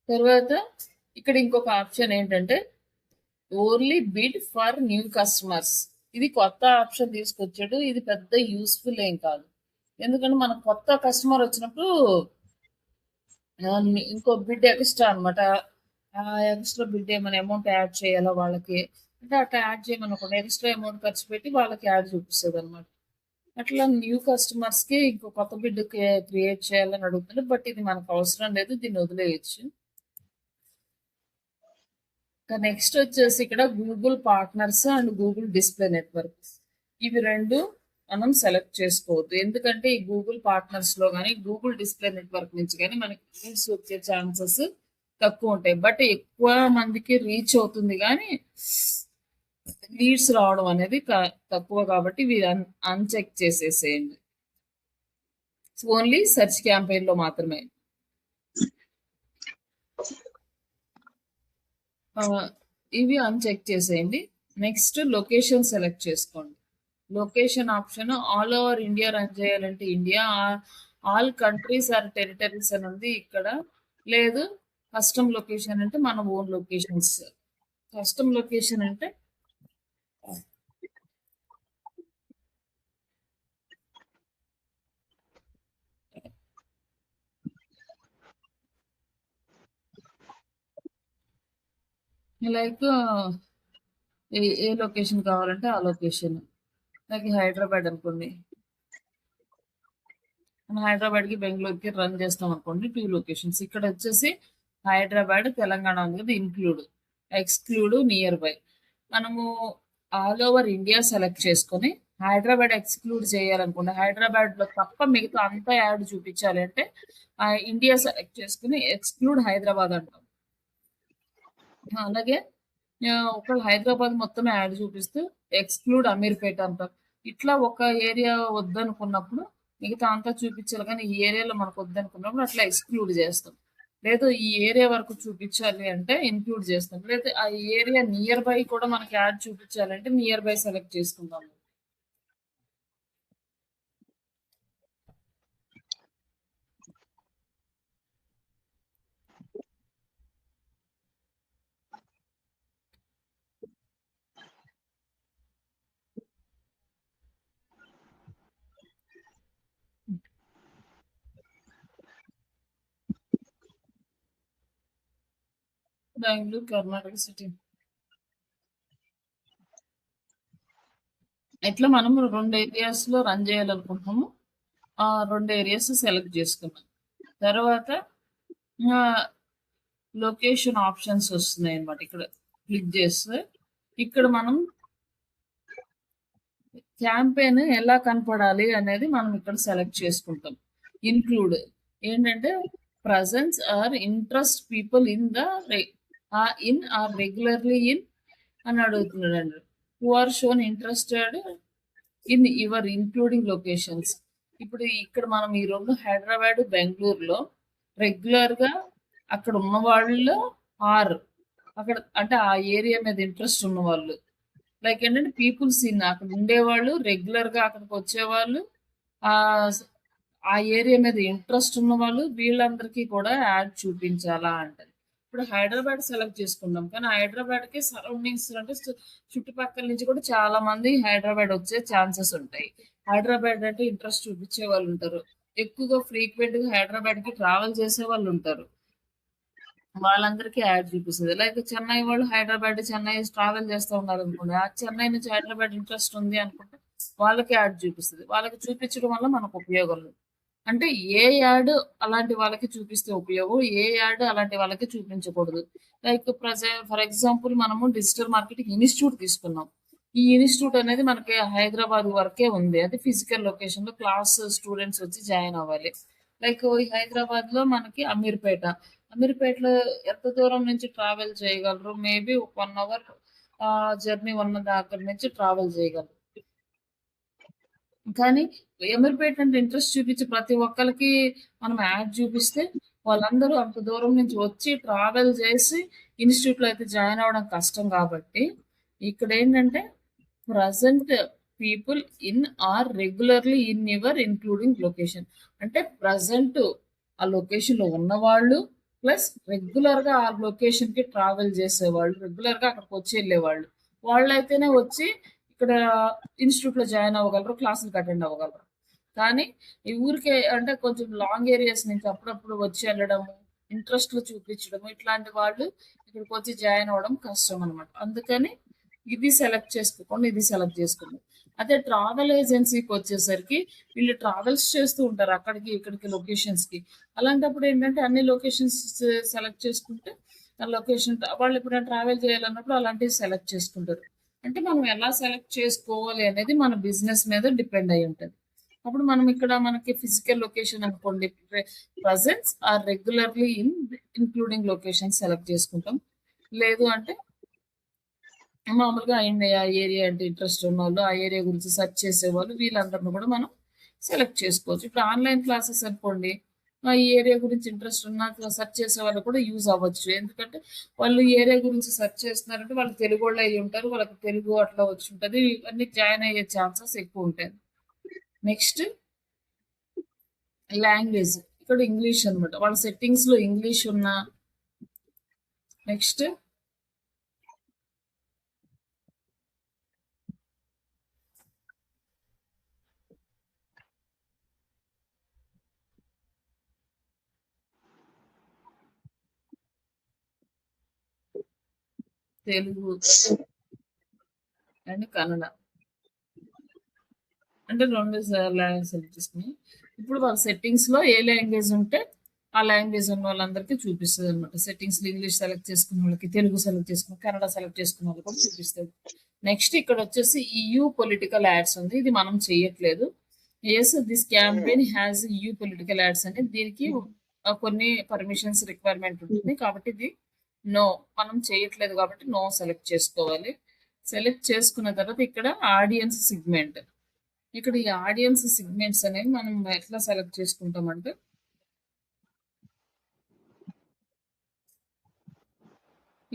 తర్వాత ఇక్కడ ఇంకొక ఆప్షన్ ఏంటంటే only bid for new customers. ఇది కొత్త ఆప్షన్ తీసుకొచ్చాడు. ఇది పెద్ద యూస్ఫుల్ ఏం కాదు. ఎందుకంటే మనకు కొత్త కస్టమర్ వచ్చినప్పుడు ఇంకో బిడ్ ఎక్స్ట్రా అనమాట. ఎక్స్ట్రా బిడ్ ఏమైనా అమౌంట్ యాడ్ చేయాలా వాళ్ళకి అంటే అట్లా యాడ్ చేయమనుకోండి ఎక్స్ట్రా అమౌంట్ ఖర్చు పెట్టి వాళ్ళకి యాడ్ చూపిస్తుంది అనమాట. అట్లా న్యూ కస్టమర్స్ కి ఇంకో కొత్త బిడ్ క్రియేట్ చేయాలని అడుగుతుంది. బట్ ఇది మనకు అవసరం లేదు. దీన్ని వదిలేయచ్చు. నెక్స్ట్ వచ్చేసి ఇక్కడ Google partners and Google display network ఇవి రెండు మనం సెలెక్ట్ చేసుకోవద్దు. ఎందుకంటే ఈ గూగుల్ పార్ట్నర్స్ లో కానీ గూగుల్ డిస్ప్లే నెట్వర్క్ నుంచి కానీ మనకి లీడ్స్ వచ్చే ఛాన్సెస్ తక్కువ ఉంటాయి. బట్ ఎక్కువ మందికి రీచ్ అవుతుంది కానీ లీడ్స్ రావడం అనేది తక్కువ కాబట్టి ఇవి అన్చెక్ చేసేసేయండి. ఓన్లీ సెర్చ్ క్యాంపెయిన్ లో మాత్రమే. ఇవి అన్చెక్ చేసేయండి. నెక్స్ట్ లొకేషన్ సెలెక్ట్ చేసుకోండి. Location option all over India run చేయాలంటే India, all countries or territories అని ఉంది ఇక్కడ. లేదు కస్టమ్ లొకేషన్ అంటే మన ఓన్ లొకేషన్స్. కస్టమ్ లొకేషన్ అంటే లైక్ ఏ లొకేషన్ కావాలంటే ఆ లొకేషన్. లైక్ హైదరాబాద్ అనుకోండి, మనం హైదరాబాద్కి బెంగళూరుకి రన్ చేస్తాం అనుకోండి, 2 లొకేషన్స్. ఇక్కడ వచ్చేసి హైదరాబాద్ తెలంగాణ ఉంది కదా, ఇంక్లూడ్, ఎక్స్క్లూడ్, నియర్ బై. మనము ఆల్ ఓవర్ ఇండియా సెలెక్ట్ చేసుకొని హైదరాబాద్ ఎక్స్క్లూడ్ చేయాలనుకోండి, హైదరాబాద్లో తప్ప మిగతా అంతా యాడ్ చూపించాలి అంటే ఇండియా సెలెక్ట్ చేసుకుని ఎక్స్క్లూడ్ హైదరాబాద్ అంటాం. అలాగే ఒకళ్ళు హైదరాబాద్ మొత్తం యాడ్ చూపిస్తూ ఎక్స్క్లూడ్ అమీర్పేట అంటాం. ఇట్లా ఒక ఏరియా వద్దనుకున్నప్పుడు మిగతా అంతా చూపించాలి, కానీ ఈ ఏరియాలో మనకు వద్దనుకున్నప్పుడు అట్లా ఎక్స్క్లూడ్ చేస్తాం. లేదు ఈ ఏరియా వరకు చూపించాలి అంటే ఇంక్లూడ్ చేస్తాం. లేదా ఆ ఏరియా నియర్ బై కూడా మనకి యాడ్ చూపించాలంటే నియర్ బై సెలెక్ట్ చేసుకుంటాం. బెంగళూరు, కర్ణాటక సిటీ. ఇట్లా మనము 2 ఏరియాస్ లో రన్ చేయాలనుకుంటున్నాము. ఆ 2 ఏరియాస్ సెలెక్ట్ చేసుకున్నాం తర్వాత లొకేషన్ ఆప్షన్స్ వస్తున్నాయి అన్నమాట. ఇక్కడ క్లిక్ చేస్తే ఇక్కడ మనం క్యాంపెయిన్ ఎలా కనపడాలి అనేది మనం ఇక్కడ సెలెక్ట్ చేసుకుంటాం. ఇన్క్లూడ్ ఏంటంటే presence or interest people in the in or regularly in అని అడుగుతున్నాడు. Who are shown interested in your including locations. ఇప్పుడు ఇక్కడ మనం ఈ 2 హైదరాబాద్, బెంగళూరులో రెగ్యులర్గా అక్కడ ఉన్న వాళ్ళు ఆర్ అక్కడ అంటే ఆ ఏరియా మీద ఇంట్రెస్ట్ ఉన్న వాళ్ళు, లైక్ ఏంటంటే పీపుల్స్ ఇన్ అక్కడ ఉండేవాళ్ళు, రెగ్యులర్గా అక్కడికి వచ్చేవాళ్ళు, ఆ ఏరియా మీద ఇంట్రెస్ట్ ఉన్న వాళ్ళు, వీళ్ళందరికీ కూడా యాడ్ చూపించాలా అంటది. ఇప్పుడు హైదరాబాద్ సెలెక్ట్ చేసుకున్నాం, కానీ హైదరాబాద్కి సరౌండింగ్స్ అంటే చుట్టుపక్కల నుంచి కూడా చాలా మంది హైదరాబాద్ వచ్చే ఛాన్సెస్ ఉంటాయి. హైదరాబాద్ అంటే ఇంట్రెస్ట్ చూపించే వాళ్ళు ఉంటారు, ఎక్కువగా ఫ్రీక్వెంట్గా హైదరాబాద్కి ట్రావెల్ చేసే వాళ్ళు ఉంటారు, వాళ్ళందరికీ యాడ్ చూపిస్తుంది. లైక్ చెన్నై వాళ్ళు హైదరాబాద్, చెన్నై ట్రావెల్ చేస్తూ ఉన్నారు అనుకోండి, ఆ చెన్నై నుంచి హైదరాబాద్ ఇంట్రెస్ట్ ఉంది అనుకుంటే వాళ్ళకి యాడ్ చూపిస్తుంది. వాళ్ళకి చూపించడం వల్ల మనకు ఉపయోగం లేదు. అంటే ఏ యాడ్ అలాంటి వాళ్ళకి చూపిస్తే ఉపయోగం, ఏ యాడ్ అలాంటి వాళ్ళకి చూపించకూడదు. లైక్ ఫర్ ఎగ్జాంపుల్ మనము డిజిటల్ మార్కెటింగ్ ఇన్స్టిట్యూట్ తీసుకున్నాం. ఈ ఇన్స్టిట్యూట్ అనేది మనకి హైదరాబాద్ వరకే ఉంది, అది ఫిజికల్ లొకేషన్ లో క్లాస్ స్టూడెంట్స్ వచ్చి జాయిన్ అవ్వాలి. లైక్ హైదరాబాద్ లో మనకి అమీర్పేటలో ఎంత దూరం నుంచి ట్రావెల్ చేయగలరు, మేబీ 1 అవర్ జర్నీ ఉన్నది అక్కడి నుంచి ట్రావెల్ చేయగలరు. కానీ అమీర్పేట అంటే ఇంట్రెస్ట్ చూపించి ప్రతి ఒక్కరికి మనం యాడ్ చూపిస్తే వాళ్ళందరూ అంత దూరం నుంచి వచ్చి ట్రావెల్ చేసి ఇన్స్టిట్యూట్లో అయితే జాయిన్ అవ్వడం కష్టం. కాబట్టి ఇక్కడ ఏంటంటే present people in or regularly in your including location, అంటే ప్రజెంట్ ఆ లొకేషన్లో ఉన్నవాళ్ళు ప్లస్ రెగ్యులర్గా ఆ లొకేషన్కి ట్రావెల్ చేసేవాళ్ళు, రెగ్యులర్గా అక్కడికి వచ్చి వెళ్ళేవాళ్ళు, వాళ్ళైతేనే వచ్చి ఇక్కడ ఇన్స్టిట్యూట్లో జాయిన్ అవ్వగలరు, క్లాసులకు అటెండ్ అవ్వగలరు. కానీ ఈ ఊరికే అంటే కొంచెం లాంగ్ ఏరియాస్ నుంచి అప్పుడప్పుడు వచ్చి వెళ్ళడము, ఇంట్రెస్ట్లు చూపించడము, ఇట్లాంటి వాళ్ళు ఇక్కడికి వచ్చి జాయిన్ అవ్వడం కష్టం అనమాట. అందుకని ఇది సెలెక్ట్ చేసుకోకుండా ఇది సెలెక్ట్ చేసుకోండి. అదే ట్రావెల్ ఏజెన్సీకి వచ్చేసరికి వీళ్ళు ట్రావెల్స్ చేస్తూ ఉంటారు అక్కడికి ఇక్కడికి లొకేషన్స్కి. అలాంటప్పుడు ఏంటంటే అన్ని లొకేషన్స్ సెలెక్ట్ చేసుకుంటే ఆ లొకేషన్ వాళ్ళు ఎప్పుడైనా ట్రావెల్ చేయాలన్నప్పుడు అలాంటివి సెలెక్ట్ చేసుకుంటారు. అంటే మనం ఎలా సెలెక్ట్ చేసుకోవాలి అనేది మన బిజినెస్ మీద డిపెండ్ అయి ఉంటుంది. అప్పుడు మనం ఇక్కడ మనకి ఫిజికల్ లొకేషన్ అనుకోండి, presence or regularly including location select చేసుకుంటాం. లేదు అంటే మామూలుగా ఆ ఏరియా అంటే ఇంట్రెస్ట్ ఉన్నోళ్ళు, ఆ ఏరియా గురించి సెర్చ్ చేసేవాళ్ళు వీళ్ళందరిని కూడా మనం సెలెక్ట్ చేసుకోవచ్చు. ఇప్పుడు ఆన్‌లైన్ క్లాసెస్ అనుకోండి, ఈ ఏరియా గురించి ఇంట్రెస్ట్ ఉన్న సెర్చ్ చేసే వాళ్ళు కూడా యూజ్ అవ్వచ్చు. ఎందుకంటే వాళ్ళు ఈ ఏరియా గురించి సెర్చ్ చేస్తున్నారంటే వాళ్ళు తెలుగోళ్ళు అయ్యి ఉంటారు. వాళ్ళకి తెలుగు అట్లా వచ్చుంటది. ఇవన్నీ జాయిన్ అయ్యే ఛాన్సెస్ ఎక్కువుంటాయి. Next language. ఇక్కడ ఇంగ్లీష్ అనమాట. వాళ్ళ సెట్టింగ్స్‌లో ఇంగ్లీష్ ఉన్నా నెక్స్ట్ తెలుగు అండ్ కన్నడ. అంటే 2 లాంగ్వేజ్ సెలెక్ట్ చేసుకుని, ఇప్పుడు వాళ్ళ సెట్టింగ్స్‌లో ఏ లాంగ్వేజ్ ఉంటే, ఆ లాంగ్వేజ్ ఉన్న వాళ్ళందరికీ చూపిస్తదనమాట. సెట్టింగ్స్‌లో ఇంగ్లీష్ సెలెక్ట్ చేసుకున్న వాళ్ళకి, తెలుగు సెలెక్ట్ చేసుకున్న, కన్నడ సెలెక్ట్ చేసుకున్న వాళ్ళకి కూడా చూపిస్తది. నెక్స్ట్ ఇక్కడొచ్చేసి ఈయూ పొలిటికల్ యాడ్స్ ఉంది. ఇది మనం చెయ్యట్లేదు. Yes this campaign has EU political ads అని దీనికి కొన్ని పర్మిషన్స్ రిక్వైర్మెంట్ ఉంటుంది. కాబట్టి ఇది నో. మనం చేయట్లేదు కాబట్టి నో సెలెక్ట్ చేసుకోవాలి. సెలెక్ట్ చేసుకున్న తర్వాత ఇక్కడ ఆడియన్స్ సెగ్మెంట్. ఇక్కడ ఈ ఆడియన్స్ సెగ్మెంట్స్ అనేవి మనం ఎట్లా సెలెక్ట్ చేసుకుంటామంటే,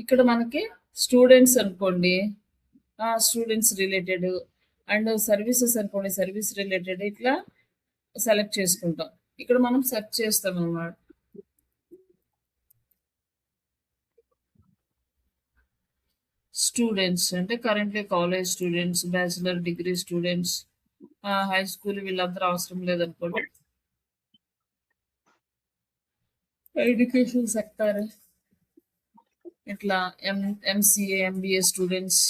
ఇక్కడ మనకి స్టూడెంట్స్ అనుకోండి, స్టూడెంట్స్ రిలేటెడ్ అండ్ సర్వీసెస్ అనుకోండి, సర్వీస్ రిలేటెడ్ ఇట్లా సెలెక్ట్ చేసుకుంటాం. ఇక్కడ మనం సెర్చ్ చేస్తాం అన్నమాట. స్టూడెంట్స్ అంటే currently college students, bachelor degree students, high school వీళ్ళందరూ అవసరం లేదనుకోండి. ఎడ్యుకేషన్ సెక్టర్ ఇట్లా MCA, MBA students,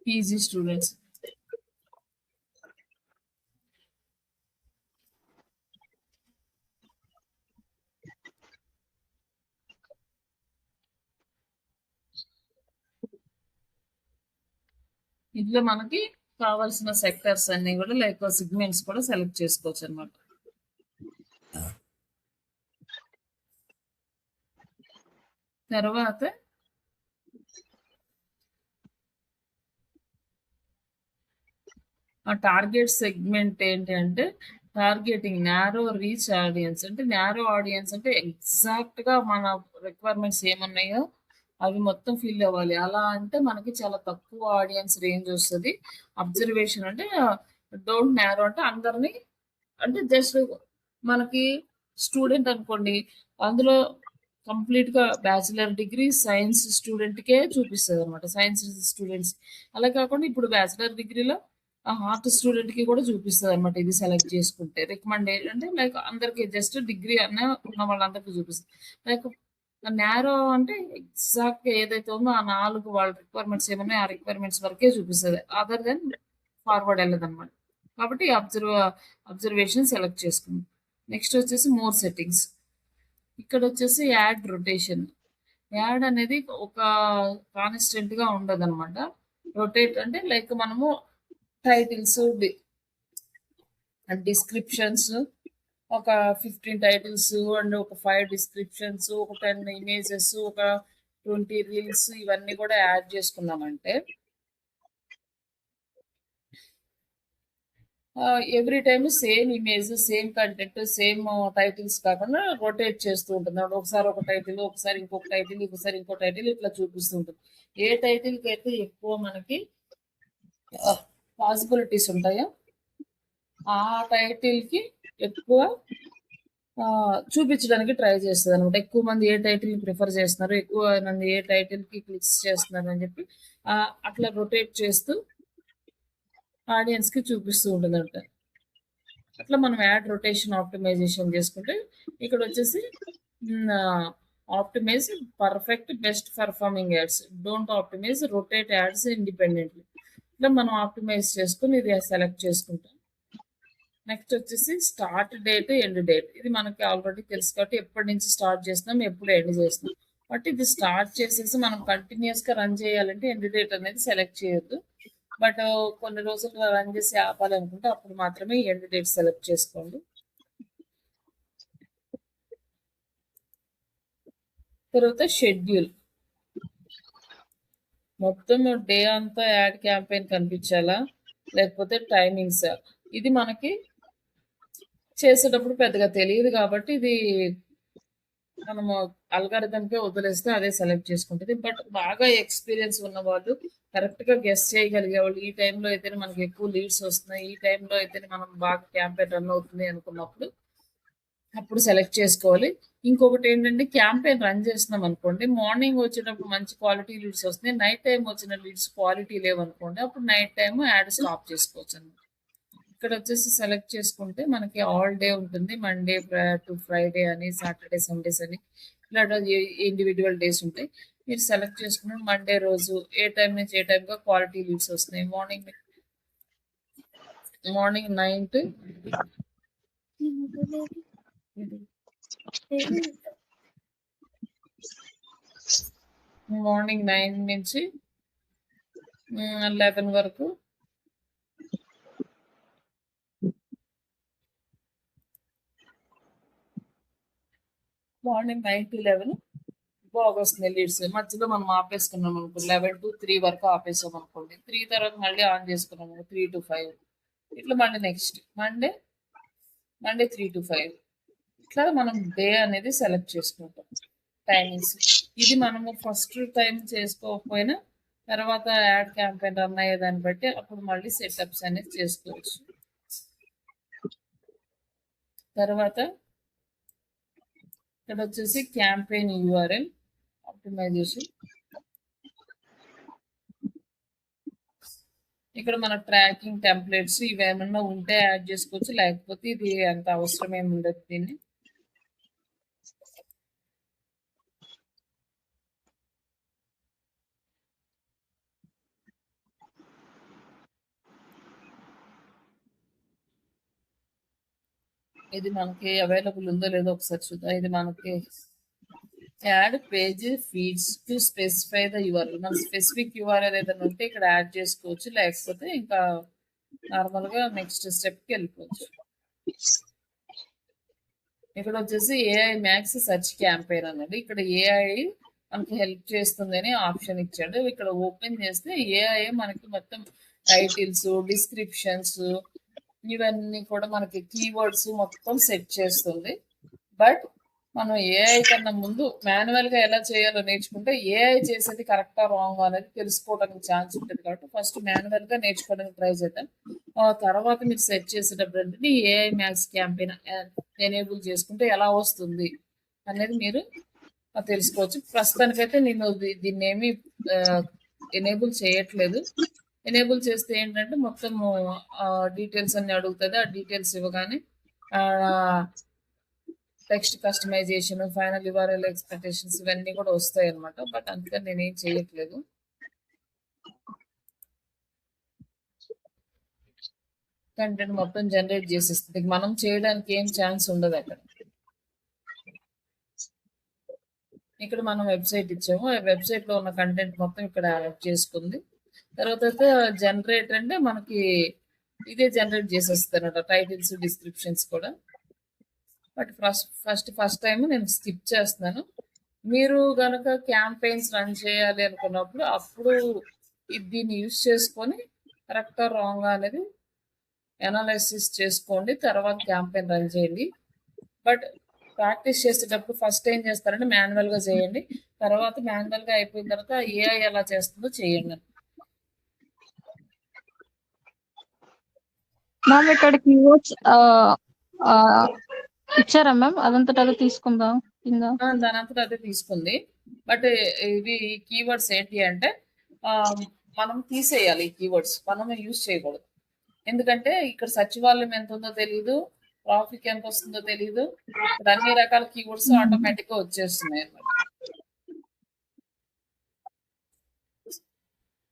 PG students. ఇందులో మనకి కావాల్సిన సెక్టర్స్ అన్ని కూడా లైక్ సెగ్మెంట్స్ కూడా సెలెక్ట్ చేసుకోవచ్చు అనమాట. తర్వాత ఆ టార్గెట్ సెగ్మెంట్ ఏంటి అంటే టార్గెటింగ్ నారో రీచ్ ఆడియన్స్. అంటే నారో ఆడియన్స్ అంటే ఎగ్జాక్ట్ గా మన రిక్వైర్మెంట్స్ ఏమున్నాయో అవి మొత్తం ఫిల్ అవ్వాలి. అలా అంటే మనకి చాలా తక్కువ ఆడియన్స్ రేంజ్ వస్తుంది. అబ్జర్వేషన్ అంటే డోంట్ నారో అంటే అందరినీ, అంటే జస్ట్ మనకి స్టూడెంట్ అనుకోండి, అందులో కంప్లీట్ గా బ్యాచిలర్ డిగ్రీ సైన్స్ స్టూడెంట్ కే చూపిస్తుంది అనమాట. సైన్స్ స్టూడెంట్స్ అలా కాకుండా ఇప్పుడు బ్యాచిలర్ డిగ్రీలో ఆర్ట్ స్టూడెంట్ కి కూడా చూపిస్తుంది అనమాట. ఇది సెలెక్ట్ చేసుకుంటే రికమెండేషన్ అంటే లైక్ అందరికి జస్ట్ డిగ్రీ అన్న ఉన్న వాళ్ళందరికీ చూపిస్తుంది. లైక్ నారో అంటే ఎగ్జాక్ట్ ఏదైతే ఉందో ఆ 4 వాళ్ళ రిక్వైర్మెంట్స్ ఏమున్నాయో ఆ రిక్వైర్మెంట్స్ వరకే చూపిస్తుంది. అదర్ దెన్ ఫార్వర్డ్ వెళ్ళదన్నమాట. కాబట్టి అబ్జర్వేషన్ సెలెక్ట్ చేసుకుందాం. నెక్స్ట్ వచ్చేసి మోర్ సెట్టింగ్స్. ఇక్కడ వచ్చేసి యాడ్ రొటేషన్. యాడ్ అనేది ఒక కాన్స్టెంట్ గా ఉండదు అనమాట. రొటేట్ అంటే లైక్ మనము టైటిల్స్, డిస్క్రిప్షన్స్, ఒక 15 టైటిల్స్ అండ్ ఒక 5 డిస్క్రిప్షన్స్, ఒక 10 ఇమేజెస్, ఒక 20 రీల్స్ ఇవన్నీ కూడా యాడ్ చేసుకున్నామంటే every time same image, same content, same titles కాకుండా రొటేట్ చేస్తూ ఉంటుంది. ఒకసారి ఒక టైటిల్, ఒకసారి ఇంకొక టైటిల్, ఒకసారి ఇంకో టైటిల్ ఇట్లా చూపిస్తూ ఉంటుంది. ఏ టైటిల్కి అయితే ఎక్కువ మనకి పాసిబిలిటీస్ ఉంటాయో ఆ టైటిల్కి ఎక్కువ చూపించడానికి ట్రై చేస్తుంది అనమాట. ఎక్కువ మంది ఏ టైటిల్ ప్రిఫర్ చేస్తున్నారు, ఎక్కువ మంది ఏ టైటిల్కి క్లిక్స్ చేస్తున్నారు అని చెప్పి అట్లా రొటేట్ చేస్తూ ఆడియన్స్కి చూపిస్తూ ఉంటుంది అనమాట. అట్లా మనం యాడ్ రొటేషన్ ఆప్టిమైజేషన్ చేసుకుంటే ఇక్కడ వచ్చేసి optimise perfect best performing ads, don't optimise rotate ads independently. ఇట్లా మనం ఆప్టిమైజ్ చేసుకుని ఇది సెలెక్ట్ చేసుకుంటాం. నెక్స్ట్ వచ్చేసి స్టార్ట్ డేట్, ఎండ్ డేట్. ఇది మనకి ఆల్రెడీ తెలుసు కాబట్టి ఎప్పటి నుంచి స్టార్ట్ చేస్తున్నాం, ఎప్పుడు ఎండ్ చేస్తున్నాం. బట్ ఇది స్టార్ట్ చేసేసి మనం కంటిన్యూస్ గా రన్ చేయాలంటే ఎండ్ డేట్ అనేది సెలెక్ట్ చేయొద్దు. బట్ కొన్ని రోజులు రన్ చేసి ఆపాలనుకుంటే అప్పుడు మాత్రమే ఎండ్ డేట్ సెలెక్ట్ చేసుకోండి. తర్వాత షెడ్యూల్, మొత్తం డే అంతా యాడ్ క్యాంపెయిన్ కనిపించాలా లేకపోతే టైమింగ్స్, ఇది మనకి చేసేటప్పుడు పెద్దగా తెలియదు కాబట్టి ఇది మనము అల్గారిథంకే వదిలేస్తే అదే సెలెక్ట్ చేసుకుంటుంది. బట్ బాగా ఎక్స్పీరియన్స్ ఉన్న వాళ్ళు, కరెక్ట్గా గెస్ చేయగలిగే వాళ్ళు, ఈ టైంలో అయితే మనకి ఎక్కువ లీడ్స్ వస్తున్నాయి, ఈ టైంలో అయితే మనం బాగా క్యాంపెయిన్ రన్ అవుతుంది అనుకున్నప్పుడు అప్పుడు సెలెక్ట్ చేసుకోవాలి. ఇంకొకటి ఏంటంటే క్యాంపెయిన్ రన్ చేస్తున్నాం అనుకోండి, మార్నింగ్ వచ్చేటప్పుడు మంచి క్వాలిటీ లీడ్స్ వస్తున్నాయి, నైట్ టైం వచ్చిన లీడ్స్ క్వాలిటీ లేవనుకోండి, అప్పుడు నైట్ టైం యాడ్ స్టాప్ చేసుకోవచ్చు అనమాట. ఇక్కడ వచ్చేసి సెలెక్ట్ చేసుకుంటే మనకి ఆల్ డే ఉంటుంది, మండే టు ఫ్రైడే అని, సాటర్డే సండేస్ అని, ఇలా ఇండివిజువల్ డేస్ ఉంటాయి. మీరు సెలెక్ట్ చేసుకున్న మండే రోజు ఏ టైం నుంచి ఏ టైంగా క్వాలిటీ లీడ్స్ వస్తున్నాయి, మార్నింగ్ 9 to మార్నింగ్ 9 నుంచి 11 వరకు, మార్నింగ్ 9 to 11 బాగా వస్తున్నాయి లీడ్స్. మధ్యలో మనం ఆపేసుకున్నాం అనుకో, 11 to 3 వరకు ఆపేసాం అనుకోండి, 3 తర్వాత మళ్ళీ ఆన్ చేసుకున్నాము 3 to 5, ఇట్లా మళ్ళీ నెక్స్ట్ మండే 3 to 5, ఇట్లా మనం డే అనేది సెలెక్ట్ చేసుకుంటాం టైమింగ్స్. ఇది మనము ఫస్ట్ టైం చేసుకోకపోయినా తర్వాత యాడ్ క్యాంపెయిన్ రన్ అయ్యేదాన్ని బట్టి అప్పుడు మళ్ళీ సెటప్స్ అనేది చేసుకోవచ్చు. తర్వాత ఇక్కడ వచ్చేసి క్యాంపెయిన్ యూఆర్ఎల్ ఆప్టిమైజేషన్, ఇక్కడ మన ట్రాకింగ్ టెంప్లెట్స్ ఇవేమన్నా ఉంటే యాడ్ చేసుకోవచ్చు, లేకపోతే ఇది అంత అవసరం ఏమి ఉండదు దీన్ని. ఇది మనకి అవైలబుల్ ఉందో లేదో ఒకసారి చూద్దాం. ఇది మనకి ad page feeds to specify the URL, మన స్పెసిఫిక్ యూఆర్ఎల్ ఏదైనా ఉంటే ఇక్కడ యాడ్ చేసుకోవచ్చు, లేకపోతే ఇంకా నార్మల్గా నెక్స్ట్ స్టెప్కి వెళ్ళిపోవచ్చు. ఇక్కడ వచ్చేసి ఏఐ మ్యాక్స్ సెర్చ్ క్యాంపెయిన్ అన్నది, ఇక్కడ ఏఐ మనకి హెల్ప్ చేస్తుంది అని ఆప్షన్ ఇచ్చాడు. ఇక్కడ ఓపెన్ చేస్తే ఏఐ మనకి మొత్తం టైటిల్స్, డిస్క్రిప్షన్స్ ఇవన్నీ కూడా మనకి కీవర్డ్స్ మొత్తం సెట్ చేస్తుంది. బట్ మనం ఏఐ కన్నా ముందు మాన్యువల్గా ఎలా చేయాలో నేర్చుకుంటే ఏఐ చేసేది కరెక్టా రాంగ్ అనేది తెలుసుకోవడానికి ఛాన్స్ ఉంటుంది. కాబట్టి ఫస్ట్ మాన్యువల్గా నేర్చుకోవడానికి ట్రై చేద్దాం. తర్వాత మీరు సెట్ చేసేటప్పుడు అంటే ఏఐ మ్యాక్స్ క్యాంపెయిన్ ఎనేబుల్ చేసుకుంటే ఎలా వస్తుంది అనేది మీరు తెలుసుకోవచ్చు. ప్రస్తుతానికైతే నేను దీన్ని ఏమి ఎనేబుల్ చేయట్లేదు. ఎనేబుల్ చేస్తే ఏంటంటే మొత్తం డీటెయిల్స్ అన్ని అడుగుతుంది, ఆ డీటెయిల్స్ ఇవ్వగానే text customization, final URL expectations ఇవన్నీ కూడా వస్తాయి అనమాట. బట్ అందుకని నేనేం చేయట్లేదు. కంటెంట్ మొత్తం జనరేట్ చేసేస్తుంది, మనం చేయడానికి ఏం ఛాన్స్ ఉండదు అక్కడ. ఇక్కడ మనం వెబ్సైట్ ఇచ్చాము, ఆ వెబ్సైట్లో ఉన్న కంటెంట్ మొత్తం ఇక్కడ యాడ్ చేసుకుంది. తర్వాత జనరేట్ అంటే మనకి ఇదే జనరేట్ చేసేస్తారట టైటిల్స్, డిస్క్రిప్షన్స్ కూడా. బట్ ఫస్ట్ టైం నేను స్కిప్ చేస్తున్నాను. మీరు కనుక క్యాంపెయిన్స్ రన్ చేయాలి అనుకున్నప్పుడు అప్పుడు దీన్ని యూజ్ చేసుకొని కరెక్టా రాంగా అనేది అనాలైసిస్ చేసుకోండి, తర్వాత క్యాంపెయిన్ రన్ చేయండి. బట్ ప్రాక్టీస్ చేసేటప్పుడు ఫస్ట్ ఏం చేస్తారంటే మాన్యువల్గా చేయండి, తర్వాత మాన్యువల్గా అయిపోయిన తర్వాత ఏఐ ఎలా చేస్తుందో చేయండి. మ్యామ్ ఇక్కడ కీవర్డ్స్ ఇచ్చారా మ్యామ్? అదంతటా అదే తీసుకుందాం కింద. దాని అంతటా అదే తీసుకుంది. బట్ ఇవి కీవర్డ్స్ ఏంటి అంటే మనం తీసేయాలి, ఈ కీవర్డ్స్ మనం యూజ్ చేయకూడదు. ఎందుకంటే ఇక్కడ సచివాలయం ఎంత ఉందో తెలియదు, ట్రాఫిక్ ఎంత వస్తుందో తెలియదు, అన్ని రకాల కీవర్డ్స్ ఆటోమేటిక్గా వచ్చేస్తున్నాయి అన్నమాట.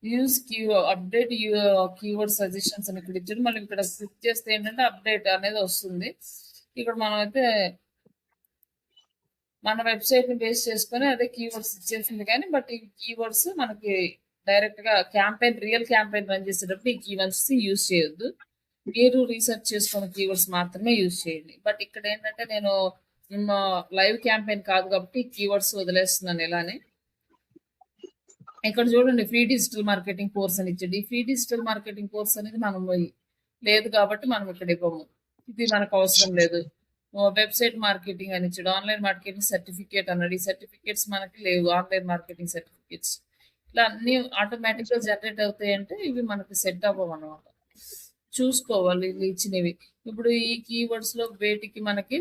యూజ్ అప్డేట్ కీవర్డ్ సజెషన్స్ అని ఇక్కడ ఇచ్చాడు. మళ్ళీ ఇక్కడ క్లిక్ చేస్తే ఏంటంటే అప్డేట్ అనేది వస్తుంది. ఇక్కడ మనం అయితే మన వెబ్సైట్ ని బేస్ చేసుకొని అదే కీవర్డ్స్ ఇచ్చేసింది కానీ బట్ ఈ కీవర్డ్స్ మనకి డైరెక్ట్ గా రియల్ క్యాంపెయిన్ రన్ చేసేటప్పుడు ఈ కీవర్డ్స్ యూజ్ చేయొద్దు. మీరు రీసెర్చ్ చేసుకున్న కీవర్డ్స్ మాత్రమే యూజ్ చేయండి. బట్ ఇక్కడ ఏంటంటే నేను లైవ్ క్యాంపెయిన్ కాదు కాబట్టి కీవర్డ్స్ వదిలేస్తున్నాను ఇలానే. ఇక్కడ చూడండి ఫ్రీ డిజిటల్ మార్కెటింగ్ కోర్స్ అని ఇచ్చింది. ఈ ఫ్రీ డిజిటల్ మార్కెటింగ్ కోర్స్ అనేది మనం లేదు కాబట్టి మనం ఇక్కడ ఇవ్వము. ఇది మనకు అవసరం లేదు. వెబ్సైట్ మార్కెటింగ్ అని ఇచ్చాడు. ఆన్లైన్ మార్కెటింగ్ సర్టిఫికేట్ అన్నాడు. ఈ సర్టిఫికేట్స్ మనకి లేవు. ఆన్లైన్ మార్కెటింగ్ సర్టిఫికేట్స్ ఇట్లా అన్ని ఆటోమేటిక్ గా జనరేట్ అవుతాయి అంటే ఇవి మనకి సెట్ అవ్వవు అనమాట. చూసుకోవాలి ఇవి ఇచ్చినవి. ఇప్పుడు ఈ కీవర్డ్స్ లో వేటికి మనకి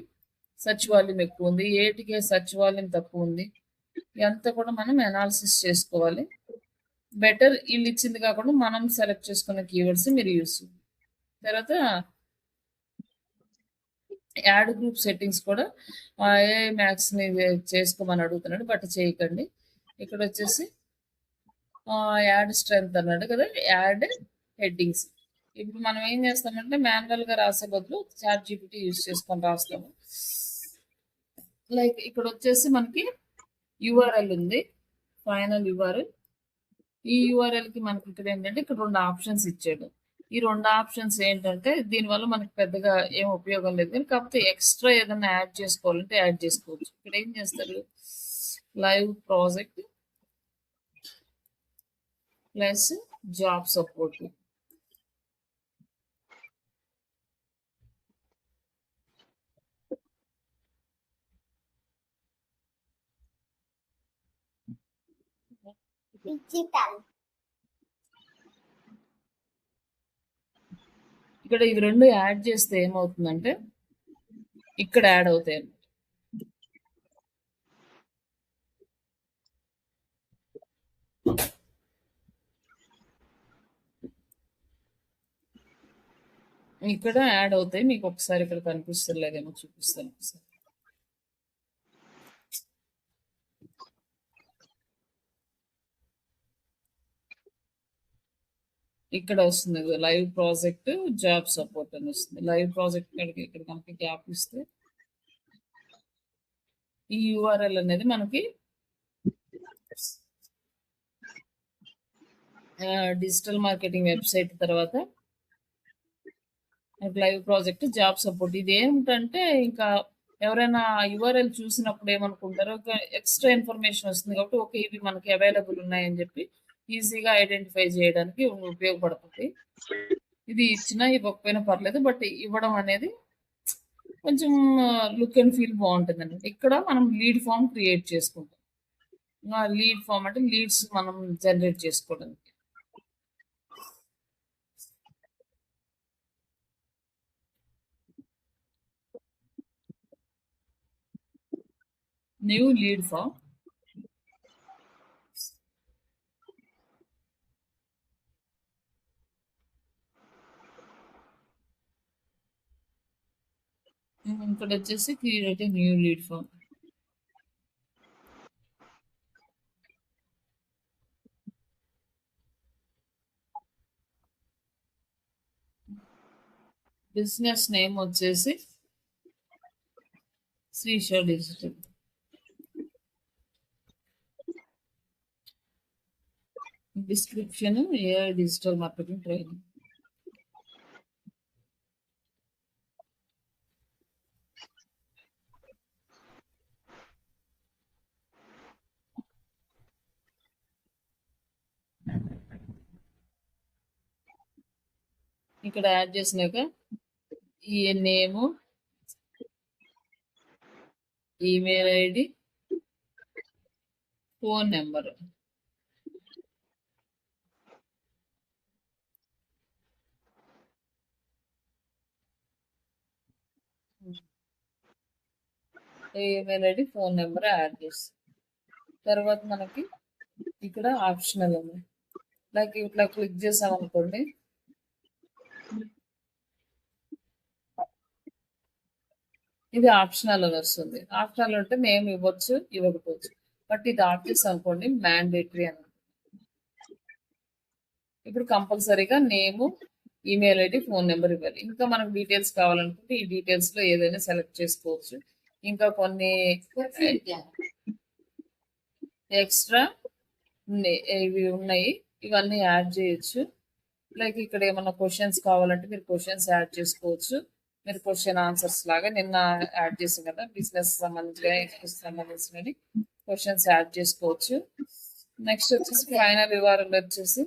సర్చ్ వాల్యూమ్ ఎక్కువ ఉంది, ఏటికి సర్చ్ వాల్యూమ్ తక్కువ ఉంది, ఇదంతా కూడా మనం అనాలిసిస్ చేసుకోవాలి. బెటర్ వీళ్ళు ఇచ్చింది కాకుండా మనం సెలెక్ట్ చేసుకున్న కీవర్డ్స్ మీరు యూస్. తర్వాత యాడ్ గ్రూప్ సెట్టింగ్స్ కూడా AI మ్యాక్స్ ని చేసుకోమని అడుగుతున్నాడు, బట్ చేయకండి. ఇక్కడ వచ్చేసి యాడ్ స్ట్రెంత్ అన్నాడు కదా, యాడ్ హెడ్డింగ్స్. ఇప్పుడు మనం ఏం చేస్తామంటే మాన్యువల్ గా రాసే బదులు ChatGPT యూస్ చేసుకొని రాస్తాము. లైక్ ఇక్కడ వచ్చేసి మనకి URL ఉంది, ఫైనల్ URL. ఈ URL కి మనకి ఇక్కడ ఏంటంటే ఇక్కడ 2 ఆప్షన్స్ ఇచ్చాడు. ఈ 2 ఆప్షన్స్ ఏంటంటే దీనివల్ల మనకి పెద్దగా ఏం ఉపయోగం లేదు, కానీ కాకపోతే ఎక్స్ట్రా ఏదైనా యాడ్ చేసుకోవాలంటే యాడ్ చేసుకోవచ్చు. ఇక్కడ ఏం చేస్తారు, live project plus job support. ఇక్కడ ఇవి 2 యాడ్ చేస్తే ఏమవుతుందంటే ఇక్కడ యాడ్ అవుతాయి. ఇక్కడ యాడ్ అవుతాయి. మీకు ఒకసారి ఇక్కడ కనిపిస్తలేదేమో చూపిస్తాను ఒకసారి. ఇక్కడ వస్తుంది లైవ్ ప్రాజెక్ట్ జాబ్ సపోర్ట్ అని వస్తుంది. లైవ్ ప్రాజెక్ట్ ఇక్కడ మనకి గ్యాప్ ఇస్తే ఈ URL అనేది మనకి డిజిటల్ మార్కెటింగ్ వెబ్సైట్ తర్వాత లైవ్ ప్రాజెక్ట్ జాబ్ సపోర్ట్. ఇది ఏమిటంటే ఇంకా ఎవరైనా URL చూసినప్పుడు ఏమనుకుంటారో ఎక్స్ట్రా ఇన్ఫర్మేషన్ వస్తుంది కాబట్టి ఓకే ఇవి మనకి అవైలబుల్ ఉన్నాయని చెప్పి ఈజీగా ఐడెంటిఫై చేయడానికి ఉపయోగపడుతుంది. ఇది ఇచ్చినా ఇవ్వకపోయినా పర్లేదు, బట్ ఇవ్వడం అనేది కొంచెం లుక్ అండ్ ఫీల్ బాగుంటుంది అండి. ఇక్కడ మనం లీడ్ ఫామ్ క్రియేట్ చేసుకుంటాం. లీడ్ ఫామ్ అంటే లీడ్స్ మనం జనరేట్ చేసుకోవడానికి. New lead form. ఇక్కడ వచ్చేసి create new lead form. Business name వచ్చేసి Shreesha digital. Description AI digital marketing training. ఇక్కడ యాడ్ చేసినాక ఈ name, email ID, phone number. Email ID, phone number add చేస్తాం. తర్వాత మనకి ఇక్కడ ఆప్షనల్ ఉంది. లైక్ ఇట్లా క్లిక్ చేసాం అనుకోండి, ఇది ఆప్షనల్ అని వస్తుంది. ఆప్షనల్ అంటే మేము ఇవ్వచ్చు ఇవ్వకపోవచ్చు, బట్ ఇది ఆఫ్ చేసాం అనుకోండి మ్యాండేటరీ అని. ఇప్పుడు కంపల్సరీగా నేము, ఈమెయిల్ ID, ఫోన్ నెంబర్ ఇవ్వాలి. ఇంకా మనకు డీటెయిల్స్ కావాలనుకుంటే ఈ డీటెయిల్స్ లో ఏదైనా సెలెక్ట్ చేసుకోవచ్చు. ఇంకా కొన్ని ఎక్స్ట్రా ఇవి ఉన్నాయి. ఇవన్నీ యాడ్ చేయొచ్చు. లైక్ ఇక్కడ ఏమన్నా క్వశ్చన్స్ కావాలంటే మీరు క్వశ్చన్స్ యాడ్ చేసుకోవచ్చు. మీరు క్వశ్చన్ ఆన్సర్స్ లాగా నిన్న యాడ్ చేసాం కదా, బిజినెస్ సంబంధించినవి, ఎగ్జిక్యూటివ్ సంబంధించినవి క్వశ్చన్స్ యాడ్ చేసుకోవచ్చు. నెక్స్ట్ వచ్చేసి ఫైనల్ రివార్డ్ వచ్చేసి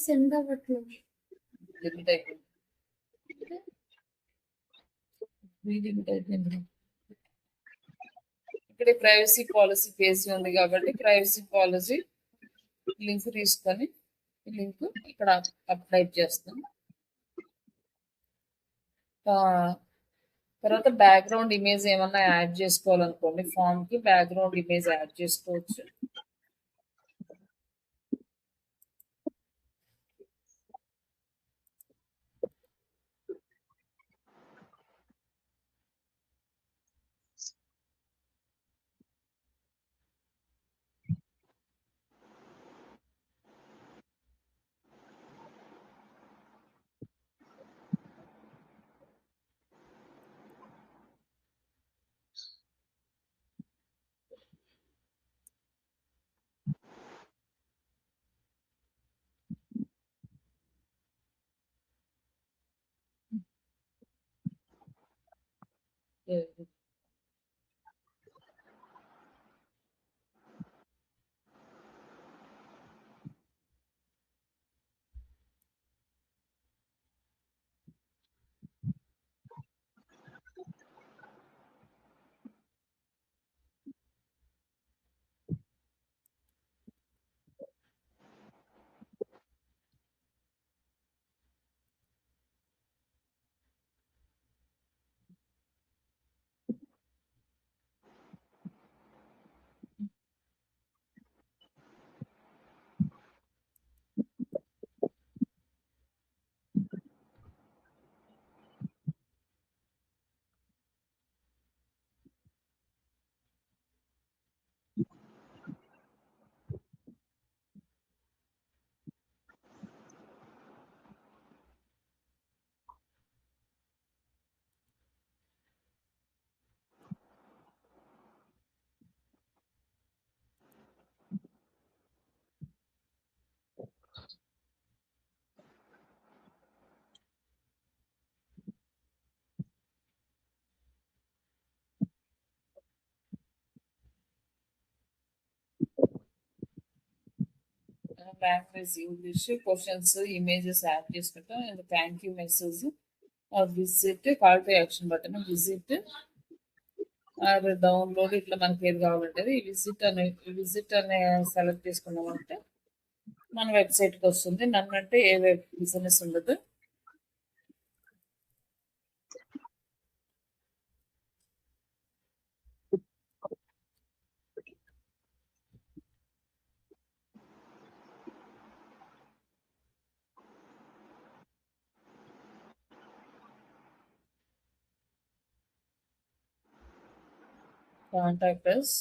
సెండ్ అవ్వట్లేదు. లిమిట్ అయిపోయింది. లిమిట్ అయిపోయింది. ఇక్కడ ప్రైవసీ పాలసీ పేజ్ ఉంది కాబట్టి ప్రైవసీ పాలసీ లింక్ తీసుకొని లింక్ ఇక్కడ అప్లై చేస్తాం. తర్వాత బ్యాక్గ్రౌండ్ ఇమేజ్ ఏమన్నా యాడ్ చేసుకోవాలనుకోండి, ఫామ్ కి బ్యాక్గ్రౌండ్ ఇమేజ్ యాడ్ చేసుకోవచ్చు. Language English, questions, images add చేసుకుంటాం. And thank you message or visit, call to action button visit or download, ఇట్లా మనకి ఏది కావాలంటే ఈ విజిట్ అనే సెలెక్ట్ చేసుకున్నామంటే మన వెబ్సైట్కి వస్తుంది. నన్ను అంటే ఏ బిజినెస్ ఉండదు. Contact us.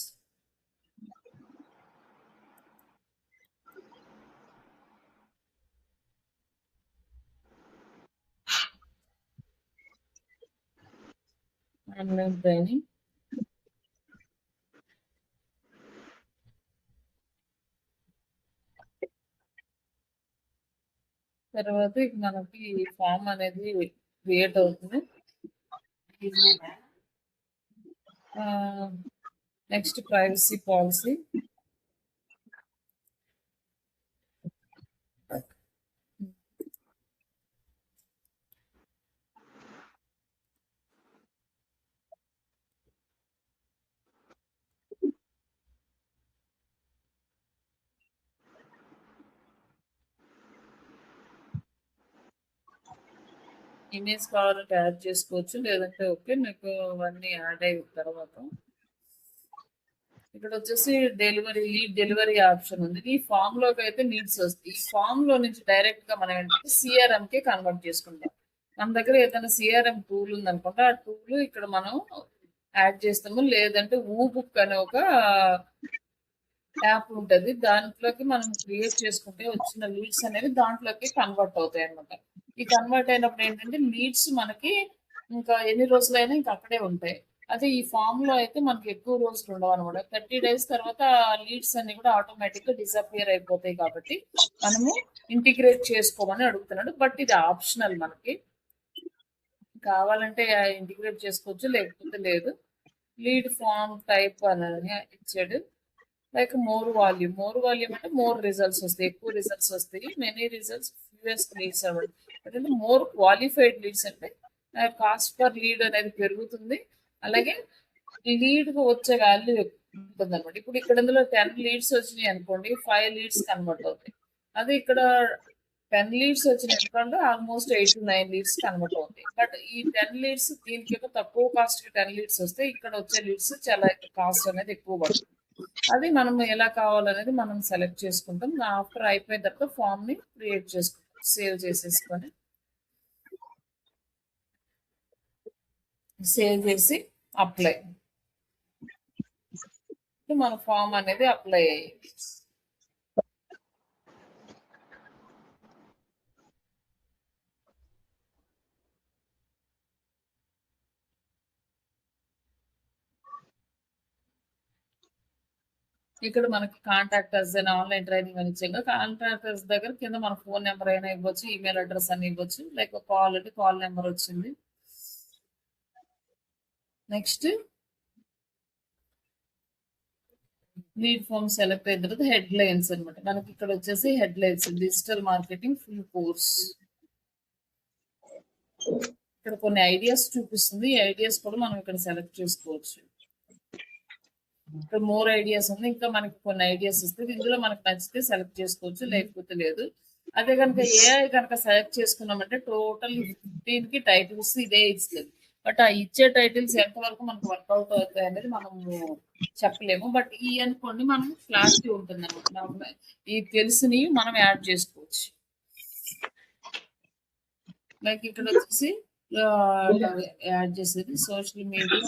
Online training. తర్వాత ఇక మనకి ఫామ్ అనేది క్రియేట్ అవుతుంది. Next privacy policy. ఇమేజ్ కావాలంటే యాడ్ చేసుకోవచ్చు, లేదంటే ఓకే. మీకు అవన్నీ యాడ్ అయిన తర్వాత ఇక్కడ వచ్చేసి డెలివరీ ఆప్షన్ ఉంది. ఈ ఫామ్ లోకి అయితే నీడ్స్ వస్తాయి. ఈ ఫామ్ లో నుంచి డైరెక్ట్ గా మనం ఏంటంటే సిఆర్ఎం కి కన్వర్ట్ చేసుకుంటాం. మన దగ్గర ఏదైనా సిఆర్ఎం టూల్ ఉందనుకుంటే ఆ టూల్ ఇక్కడ మనం యాడ్ చేస్తాము. లేదంటే బుక్ అనే ఒక యాప్ ఉంటది. దాంట్లోకి మనం క్రియేట్ చేసుకుంటే వచ్చిన లీడ్స్ అనేవి దాంట్లోకి కన్వర్ట్ అవుతాయి అన్నమాట. ఈ కన్వర్ట్ అయినప్పుడు ఏంటంటే లీడ్స్ మనకి ఇంకా ఎన్ని రోజులైనా ఇంకా అక్కడే ఉంటాయి. అదే ఈ ఫామ్ లో అయితే మనకి ఎక్కువ రోజులు ఉండవు అనమాట. 30 days తర్వాత లీడ్స్ అన్ని కూడా ఆటోమేటిక్ గా డిసపియర్ అయిపోతాయి. కాబట్టి మనము ఇంటిగ్రేట్ చేసుకోమని అడుగుతున్నాడు. బట్ ఇది ఆప్షనల్, మనకి కావాలంటే ఇంటిగ్రేట్ చేసుకోవచ్చు, లేకపోతే లేదు. లీడ్ ఫామ్ టైప్ అని ఇచ్చాడు. లైక్ మోర్ వాల్యూమ్ అంటే మోర్ రిజల్ట్స్ వస్తాయి, ఎక్కువ రిజల్ట్స్ వస్తాయి. మెనీ రిజల్ట్స్ ఫ్యూయెస్ట్ లీడ్స్ అవ్వండి. అంటే మోర్ క్వాలిఫైడ్ లీడ్స్ అంటే కాస్ట్ పర్ లీడ్ అనేది పెరుగుతుంది. అలాగే లీడ్ వచ్చే వాల్యూ ఉంటుంది అనమాట. ఇప్పుడు ఇక్కడ ఇందులో 10 లీడ్స్ వచ్చినాయి అనుకోండి, 5 లీడ్స్ కన్వర్ట్ అవుతాయి. అదే ఇక్కడ 10 లీడ్స్ వచ్చినాయి అనుకోండి, ఆల్మోస్ట్ 8 to 9 లీడ్స్ కన్వర్ట్ అవుతాయి. బట్ ఈ 10 లీడ్స్ దీనికి తక్కువ కాస్ట్ కి 10 లీడ్స్ వస్తే ఇక్కడ వచ్చే లీడ్స్ చాలా కాస్ట్ అనేది ఎక్కువ పడుతుంది. అది మనం ఎలా కావాలనేది మనం సెలెక్ట్ చేసుకుంటాం. ఆఫ్టర్ అయిపోయిన తర్వాత ఫామ్ ని క్రియేట్ చేసుకుంటాం, సేవ్ చేసేసుకొని సేవ్ చేసి అప్లై. మన ఫామ్ అనేది అప్లై అయ్యింది. ఇక్కడ మనకి కాంటాక్టర్స్ అని ఆన్లైన్ ట్రైనింగ్ అని ఇచ్చాక కాంటాక్టర్స్ దగ్గర కింద మన ఫోన్ నెంబర్ అయినా ఇవ్వచ్చు, ఈమెయిల్ అడ్రస్ అని ఇవ్వచ్చు. లైక్ కాల్ అంటే కాల్ నెంబర్ వచ్చింది. నెక్స్ట్ లీడ్ ఫామ్ సెలెక్ట్ అయిన తర్వాత హెడ్ లైన్స్ అనమాట. మనకి ఇక్కడ వచ్చేసి head lines digital marketing full course. ఇక్కడ కొన్ని ఐడియాస్ చూపిస్తుంది. ఈ ఐడియాస్ కూడా మనం ఇక్కడ సెలెక్ట్ చేసుకోవచ్చు. ఇక్కడ మోర్ ఐడియాస్ ఉంది, ఇంకా మనకి కొన్ని ఐడియాస్ ఇస్తుంది. ఇందులో మనకు నచ్చితే సెలెక్ట్ చేసుకోవచ్చు, లేకపోతే లేదు. అదే కనుక ఏఐ కనుక సెలెక్ట్ చేసుకున్నామంటే టోటల్ 15 కి టైటిల్స్ ఇదే ఇస్తుంది. బట్ ఆ ఇచ్చే టైటిల్స్ ఎంతవరకు మనకు వర్కౌట్ అవుతాయి అనేది మనము చెప్పలేము. బట్ ఈ అనుకోండి మనం క్లారిటీ ఉంటుంది అనమాట. ఈ తెలిసినవి మనం యాడ్ చేసుకోవచ్చు. లైక్ ఇక్కడ వచ్చేసి యాడ్ చేసేది సోషల్ మీడియా,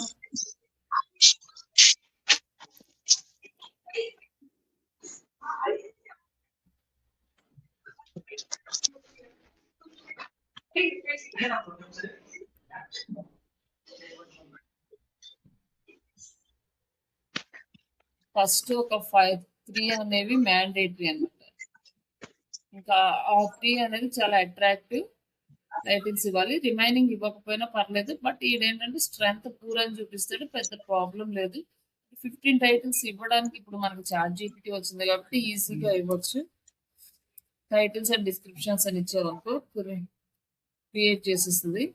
ఫస్ట్ ఒక 3 అనేవి మ్యాండేటరీ అనమాట. ఇంకా ఆ 3 అనేది చాలా అట్రాక్టివ్ టైటిల్స్ ఇవ్వాలి. రిమైనింగ్ ఇవ్వకపోయినా పర్లేదు. బట్ ఈడేంటంటే స్ట్రెంత్ పూర్ అని చూపిస్తాడు, పెద్ద ప్రాబ్లం లేదు. 15 టైటిల్స్ ఇవ్వడానికి ఇప్పుడు మనకు ChatGPT వచ్చింది కాబట్టి ఈజీగా ఇవ్వచ్చు. టైటిల్స్ అండ్ డిస్క్రిప్షన్స్ అని ఇచ్చారనుకో క్రియేట్ చేసేస్తుంది.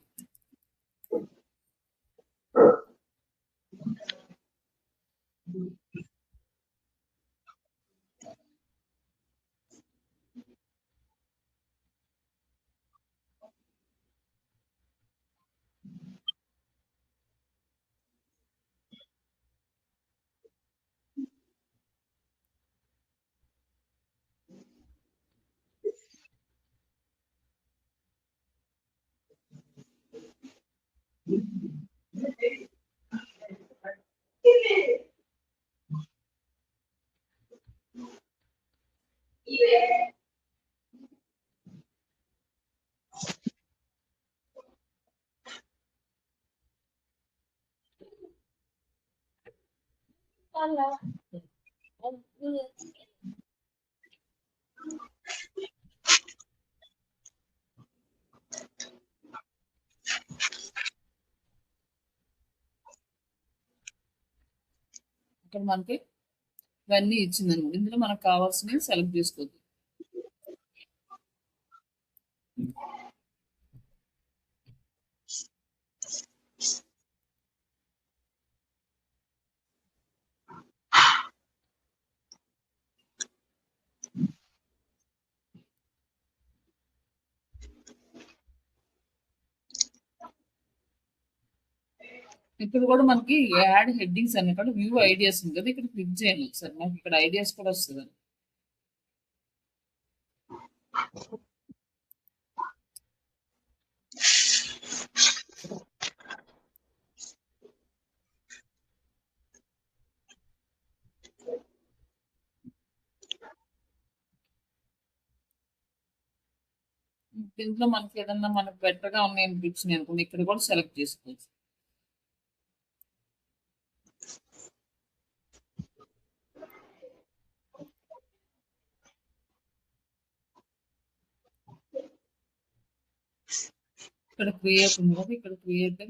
ఇక్కడ మనకి ఇవన్నీ ఇచ్చిందనమాట. ఇందులో మనకు కావాల్సినవి సెలెక్ట్ చేసుకోవచ్చు. ఇక్కడ కూడా మనకి యాడ్ హెడ్డింగ్స్ అనే కూడా వ్యూ ఐడియాస్ ఉంది కదా, ఇక్కడ క్లిక్ చేయండి ఒకసారి. మనకి ఇక్కడ ఐడియాస్ కూడా వస్తుంది. దీంట్లో మనకి ఏదన్నా మనకు బెటర్ గా ఉన్నాయి అనిపించినాయి అనుకోండి, ఇక్కడ కూడా సెలెక్ట్ చేసుకోవచ్చు. ఇక్కడ క్రియేట్ ఉంది కదా, ఇక్కడ క్రియేట్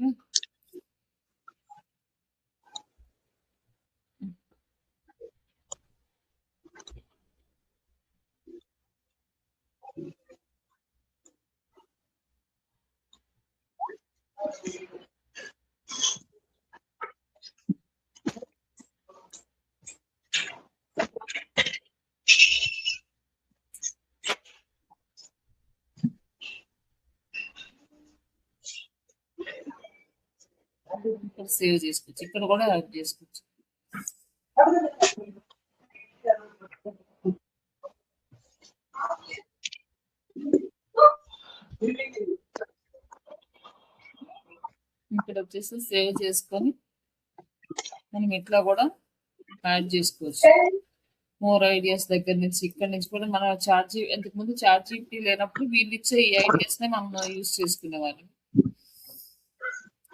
ఇక్కడ సేవ్ చేసుకోవచ్చు, ఇక్కడ కూడా యాడ్ చేసుకోవచ్చు. ఇక్కడ వచ్చేసి సేవ్ చేసుకొని మనం ఇట్లా కూడా యాడ్ చేసుకోవచ్చు. మోర్ ఐడియాస్ దగ్గర నుంచి ఇక్కడ నుంచి కూడా మనం ఇంతకు ముందు చార్జ్ జీపీటీ లేనప్పుడు వీళ్ళు ఇచ్చే ఈ ఐడియాస్ నే మనం యూజ్ చేసుకునే వాళ్ళం.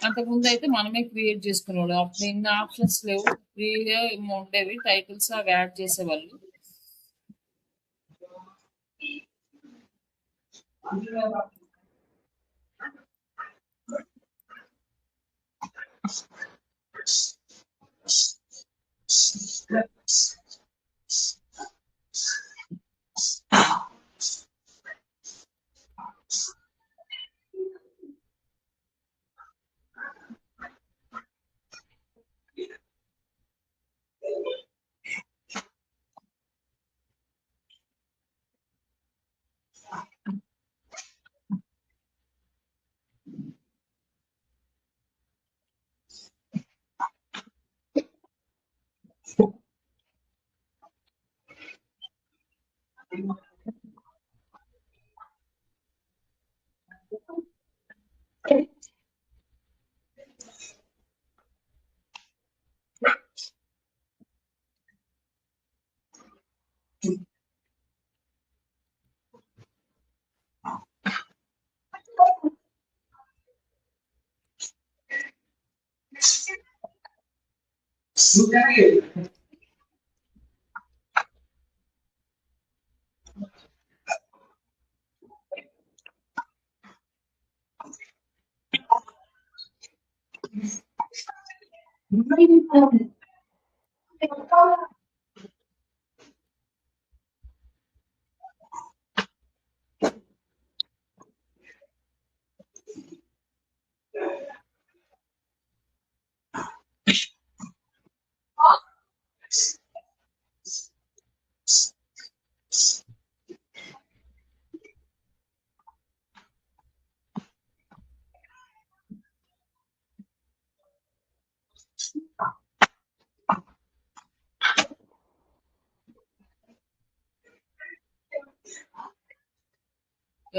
అంతకుముందు అయితే మనమే క్రియేట్ చేసుకునేవాళ్ళం. అప్పుడు ఇన్ని ఆప్షన్స్ లేవు, ఫ్రీగా ఉండేవి, టైటిల్స్ అవి యాడ్ చేసేవాళ్ళు.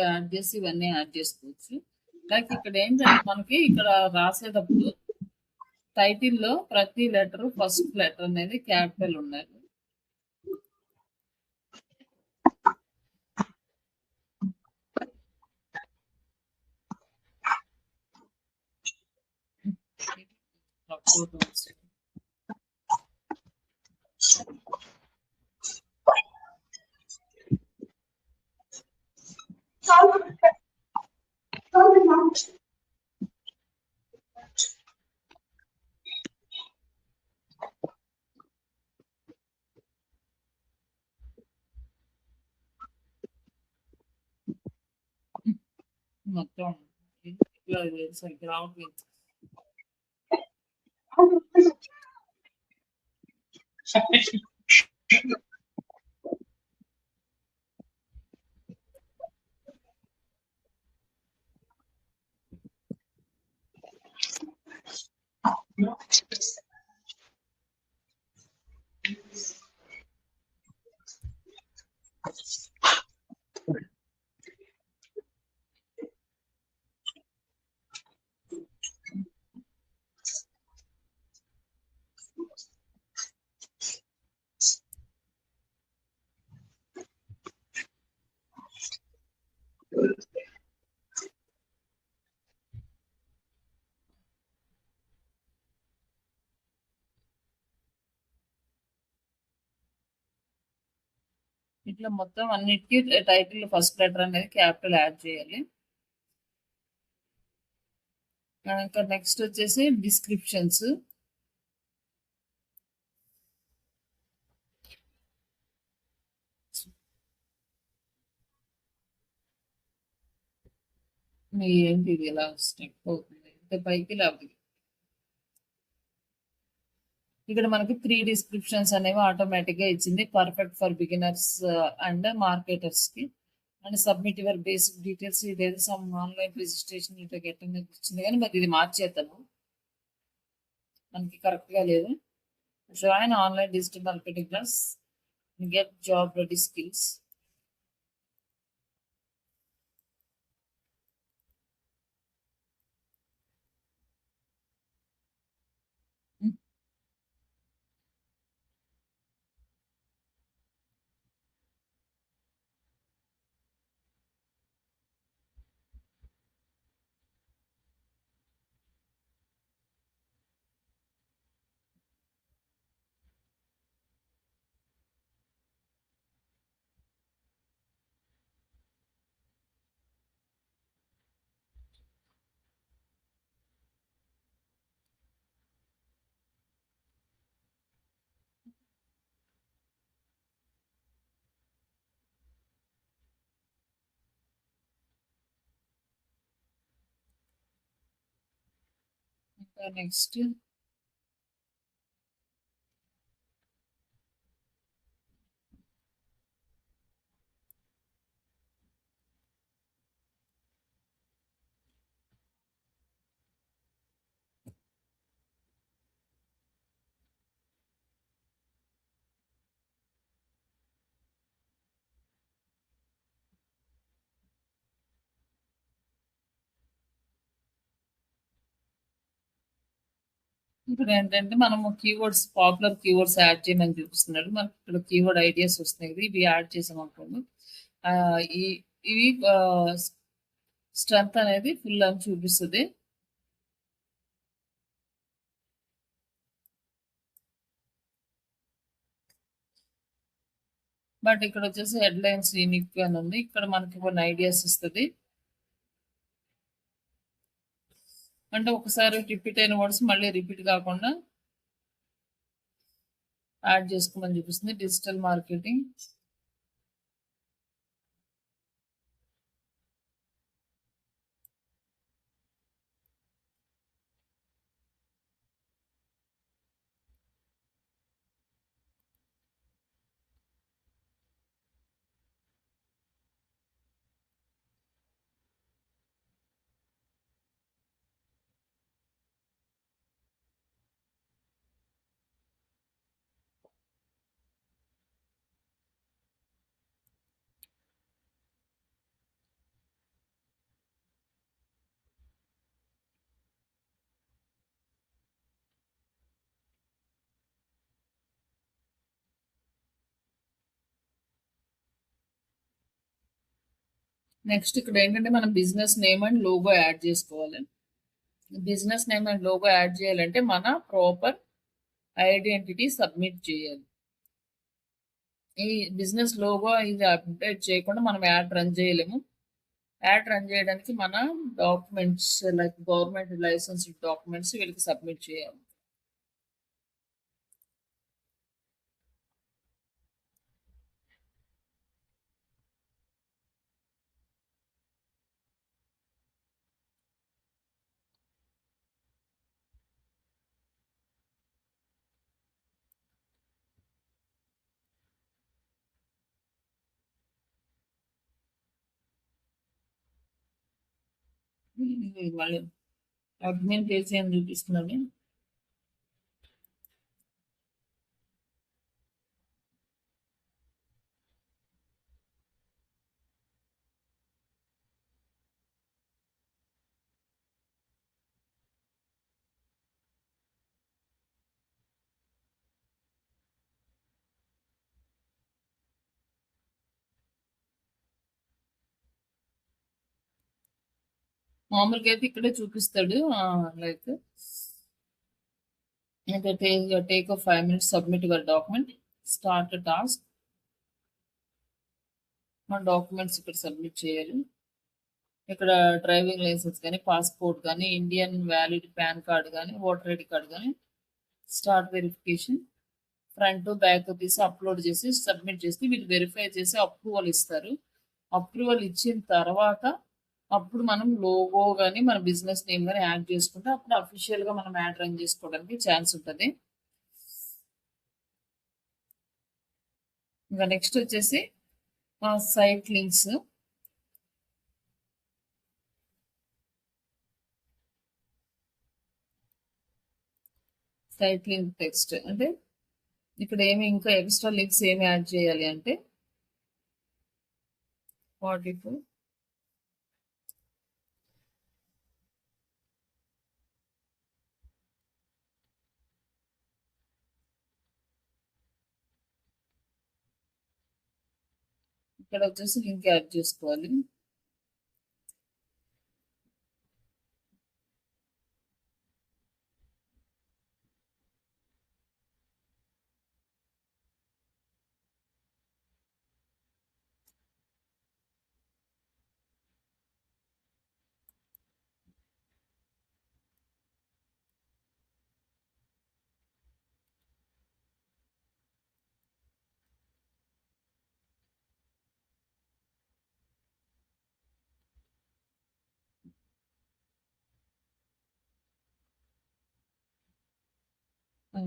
యాడ్ చేసి ఇవన్నీ యాడ్ చేసుకోవచ్చు. లైక్ ఇక్కడ ఏంటంటే మనకి ఇక్కడ రాసేటప్పుడు టైటిల్లో ప్రతి లెటర్ ఫస్ట్ లెటర్ అనేది క్యాపిటల్ ఉండాలి. మొత్తం సరిగ్గా రావట్లేదు. ఇట్లా మొత్తం అన్నిటికీ టైటిల్ ఫస్ట్ లెటర్ అనేది క్యాపిటల్ యాడ్ చేయాలి. ఇంకా నెక్స్ట్ వచ్చేసి డిస్క్రిప్షన్స్. మీ ఏంటి ఇది ఇలా స్టెప్ అవుతుంది, ఇంత పైకి లేకపోతే ఇక్కడ మనకి 3 డిస్క్రిప్షన్స్ అనేవి ఆటోమేటిక్ గా ఇచ్చింది. Perfect for beginners and marketers కి. And submit your basic details. ఇదేదో సమ్ ఆన్లైన్ రిజిస్ట్రేషన్ ఇట్లా గెట్ ఇచ్చింది, కానీ మరి ఇది మార్చేద్దాము, మనకి కరెక్ట్ గా లేదు. Join online digital marketing class, get job ready skills. ఇంకా నెక్స్ట్ ఇప్పుడు ఏంటంటే మనము కీవర్డ్స్, పాపులర్ కీవర్డ్స్ యాడ్ చేయమని చూపిస్తున్నాడు. మనకి ఇక్కడ కీవర్డ్ ఐడియాస్ వస్తున్నాయి కదా, ఇవి యాడ్ చేసాం అనుకోండి. ఆ, ఈ ఇవి స్ట్రెంత్ అనేది ఫుల్ అని చూపిస్తుంది. బట్ ఇక్కడ వచ్చేసి హెడ్ లైన్స్ యూనిక్ అని ఉంది. ఇక్కడ మనకి కొన్ని ఐడియాస్ ఇస్తుంది. అంటే ఒకసారి రిపీట్ అయిన వర్డ్స్ మళ్ళీ రిపీట్ కాకుండా యాడ్ చేసుకోమని చూపిస్తుంది. డిజిటల్ మార్కెటింగ్, నెక్స్ట్ ఇక్కడ ఏంటంటే మనం business name and logo add చేసుకోవాలి. Business name and logo add చేయాలంటే మన ప్రాపర్ ఐడెంటిటీ సబ్మిట్ చేయాలి. ఈ బిజినెస్ లోగో ఇది అప్డేట్ చేయకుండా మనం యాడ్ రన్ చేయలేము. యాడ్ రన్ చేయడానికి మన documents like government licence documents వీళ్ళకి సబ్మిట్ చేయాలి. ఇది మళ్ళీ అడ్మిన్ పేజ్ అని చూపిస్తున్నాను. మామూలుగా అయితే ఇక్కడే చూపిస్తాడు. Like take 5 minutes, submit your document, start task. మన డాక్యుమెంట్స్ ఇక్కడ సబ్మిట్ చేయాలి. ఇక్కడ డ్రైవింగ్ లైసెన్స్ కానీ, పాస్పోర్ట్ కానీ, ఇండియన్ వ్యాలిడ్ పాన్ కార్డ్ కానీ, ఓటర్ ఐడి కార్డ్ కానీ, స్టార్ట్ వెరిఫికేషన్, ఫ్రంట్ బ్యాక్ తీసి అప్లోడ్ చేసి సబ్మిట్ చేసి వీళ్ళు వెరిఫై చేసి అప్రూవల్ ఇస్తారు. అప్రూవల్ ఇచ్చిన తర్వాత అప్పుడు మనం లోగో కానీ మన బిజినెస్ నేమ్ కానీ యాడ్ చేసుకుంటే అప్పుడు అఫీషియల్గా మనం యాడ్ రన్ చేసుకోవడానికి ఛాన్స్ ఉంటుంది. ఇంకా నెక్స్ట్ వచ్చేసి site links. Site link text అంటే ఇక్కడ ఏమి ఇంకా ఎక్స్ట్రా లింక్స్ ఏమి యాడ్ చేయాలి అంటే 44 ఇక్కడ వచ్చేసి లింక్ యాడ్ చేసుకోవాలి.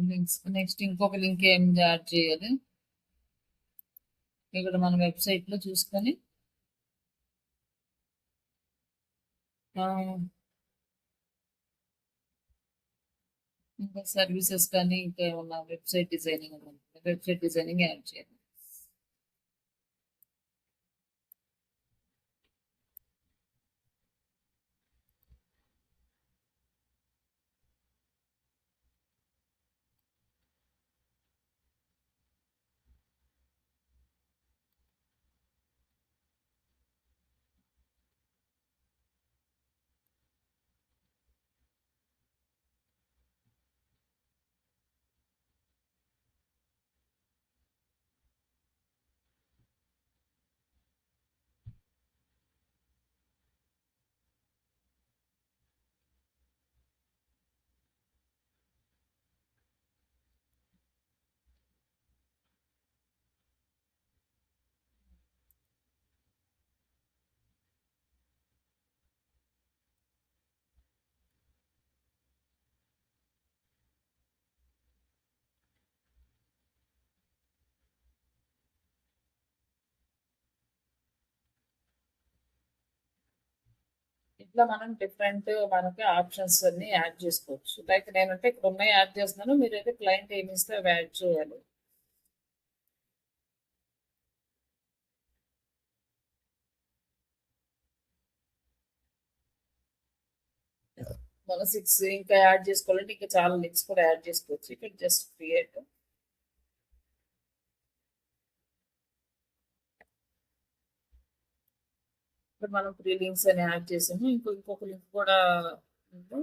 లింక్స్ నెక్స్ట్ ఇంకొక లింక్ ఏం యాడ్ చేయాలి. ఇక్కడ మన వెబ్సైట్ లో చూసుకొని ఇంకా సర్వీసెస్ కానీ ఇంకా ఏమన్నా వెబ్సైట్ డిజైనింగ్ యాడ్ చేయాలి. ఇట్లా మనం డిఫరెంట్ మనకి ఆప్షన్స్ అన్ని యాడ్ చేసుకోవచ్చు. లైక్ నేనంటే ఇక్కడ ఉన్నాయి యాడ్ చేస్తున్నాను, మీరైతే క్లయింట్ ఏమి ఇస్తే అవి యాడ్ చేయాలి. మన 6 ఇంకా యాడ్ చేసుకోవాలంటే ఇంకా చాలా లింక్స్ కూడా యాడ్ చేసుకోవచ్చు. ఇక్కడ జస్ట్ క్రియేట్. ఇప్పుడు మనం 3 లింక్స్ అని యాడ్ చేసాము. ఇంకొక లింక్ కూడా ఉంది.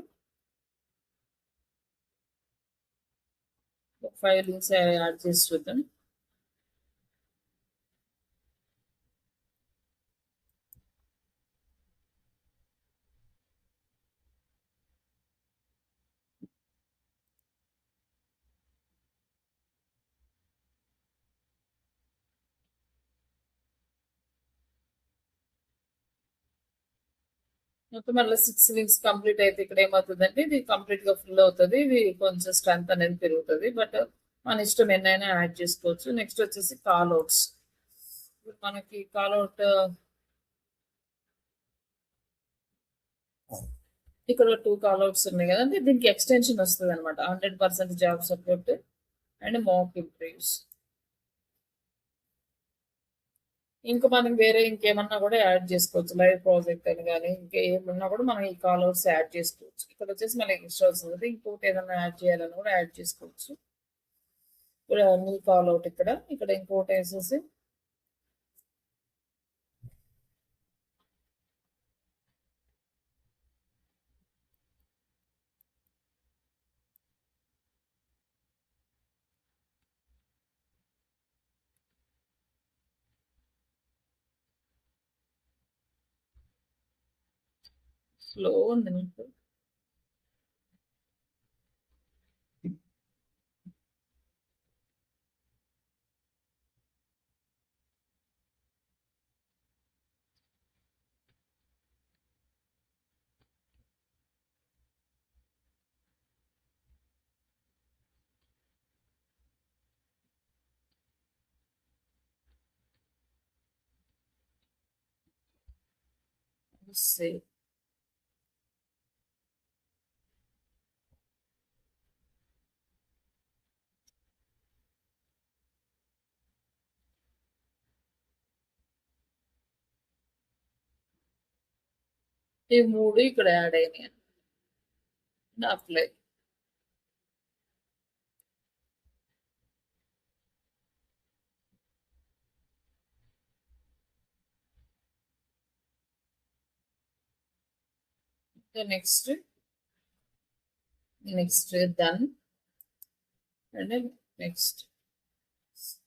5 లింక్స్ యాడ్ చేసి చూద్దాం. మొత్తం మళ్ళీ 6 లింక్స్ కంప్లీట్ అయితే ఇక్కడ ఏమవుతుందంటే ఇది కంప్లీట్ గా ఫుల్ అవుతుంది. ఇది కొంచెం స్ట్రెంత్ అనేది పెరుగుతుంది. బట్ మన ఇష్టం ఎన్నైనా యాడ్ చేసుకోవచ్చు. నెక్స్ట్ వచ్చేసి కాల్ అవుట్స్. మనకి కాల్ అవుట్ ఇక్కడ 2 కాల్ అవుట్స్ ఉన్నాయి కదండి. దీనికి ఎక్స్టెన్షన్ వస్తుంది అనమాట. 100% job support and mock interviews. ఇంకా మనం వేరే ఇంకేమన్నా కూడా యాడ్ చేసుకోవచ్చు. లైవ్ ప్రాజెక్ట్ అని కానీ ఇంకా ఏమన్నా కూడా మనం ఈ కాల్ అవుట్స్ యాడ్ చేసుకోవచ్చు. ఇక్కడ వచ్చేసి మనకి ఎక్స్ట్రా వస్తుంది. ఇంకోటి ఏదైనా యాడ్ చేయాలని కూడా యాడ్ చేసుకోవచ్చు. ఇక్కడ న్యూ కాల్ అవుట్ ఇక్కడ ఇంకోటి వేసేసి స్లో ఉంది నాకు. Save. ఈ 3 ఇక్కడ యాడ్ అయినాయి. Apply. Next done and next.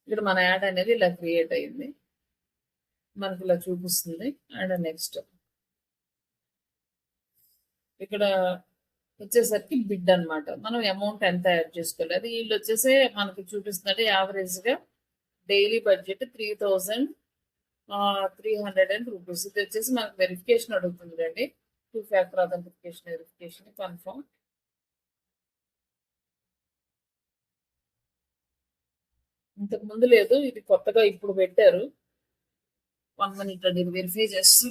ఇక్కడ మన యాడ్ అనేది ఇలా క్రియేట్ అయింది, మనకి ఇలా చూపిస్తుంది. అండ్ నెక్స్ట్ ఇక్కడ వచ్చేసరికి బిడ్ అన్నమాట. మనం అమౌంట్ ఎంత యాడ్ చేసుకోవాలి, అది వీళ్ళు వచ్చేసి మనకి చూపిస్తుంది. యావరేజ్ గా డైలీ బడ్జెట్ 3,300 రూపీస్. ఇది వచ్చేసి మనకు వెరిఫికేషన్ అడుగుతుంది అండి, 2 ఫ్యాక్టర్ అథెంటిఫికేషన్ వెరిఫికేషన్ కన్ఫర్మ్. ఇంతకు ముందు లేదు, ఇది కొత్తగా ఇప్పుడు పెట్టారు. 1 మినిట్ అండి, ఇది వెరిఫై చేస్తూ.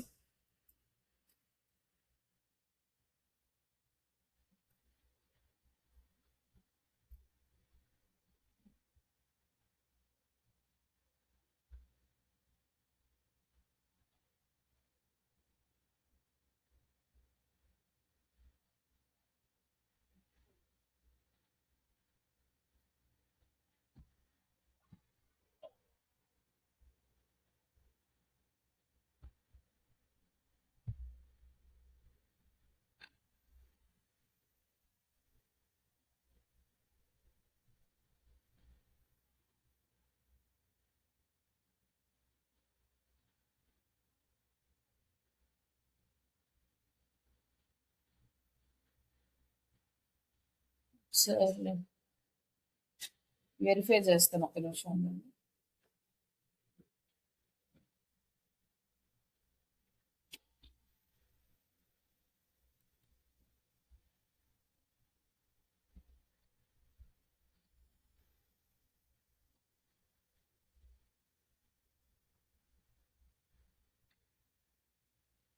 సరే, వెరిఫై చేస్తాను, ఒక నిమిషం ఉండండి.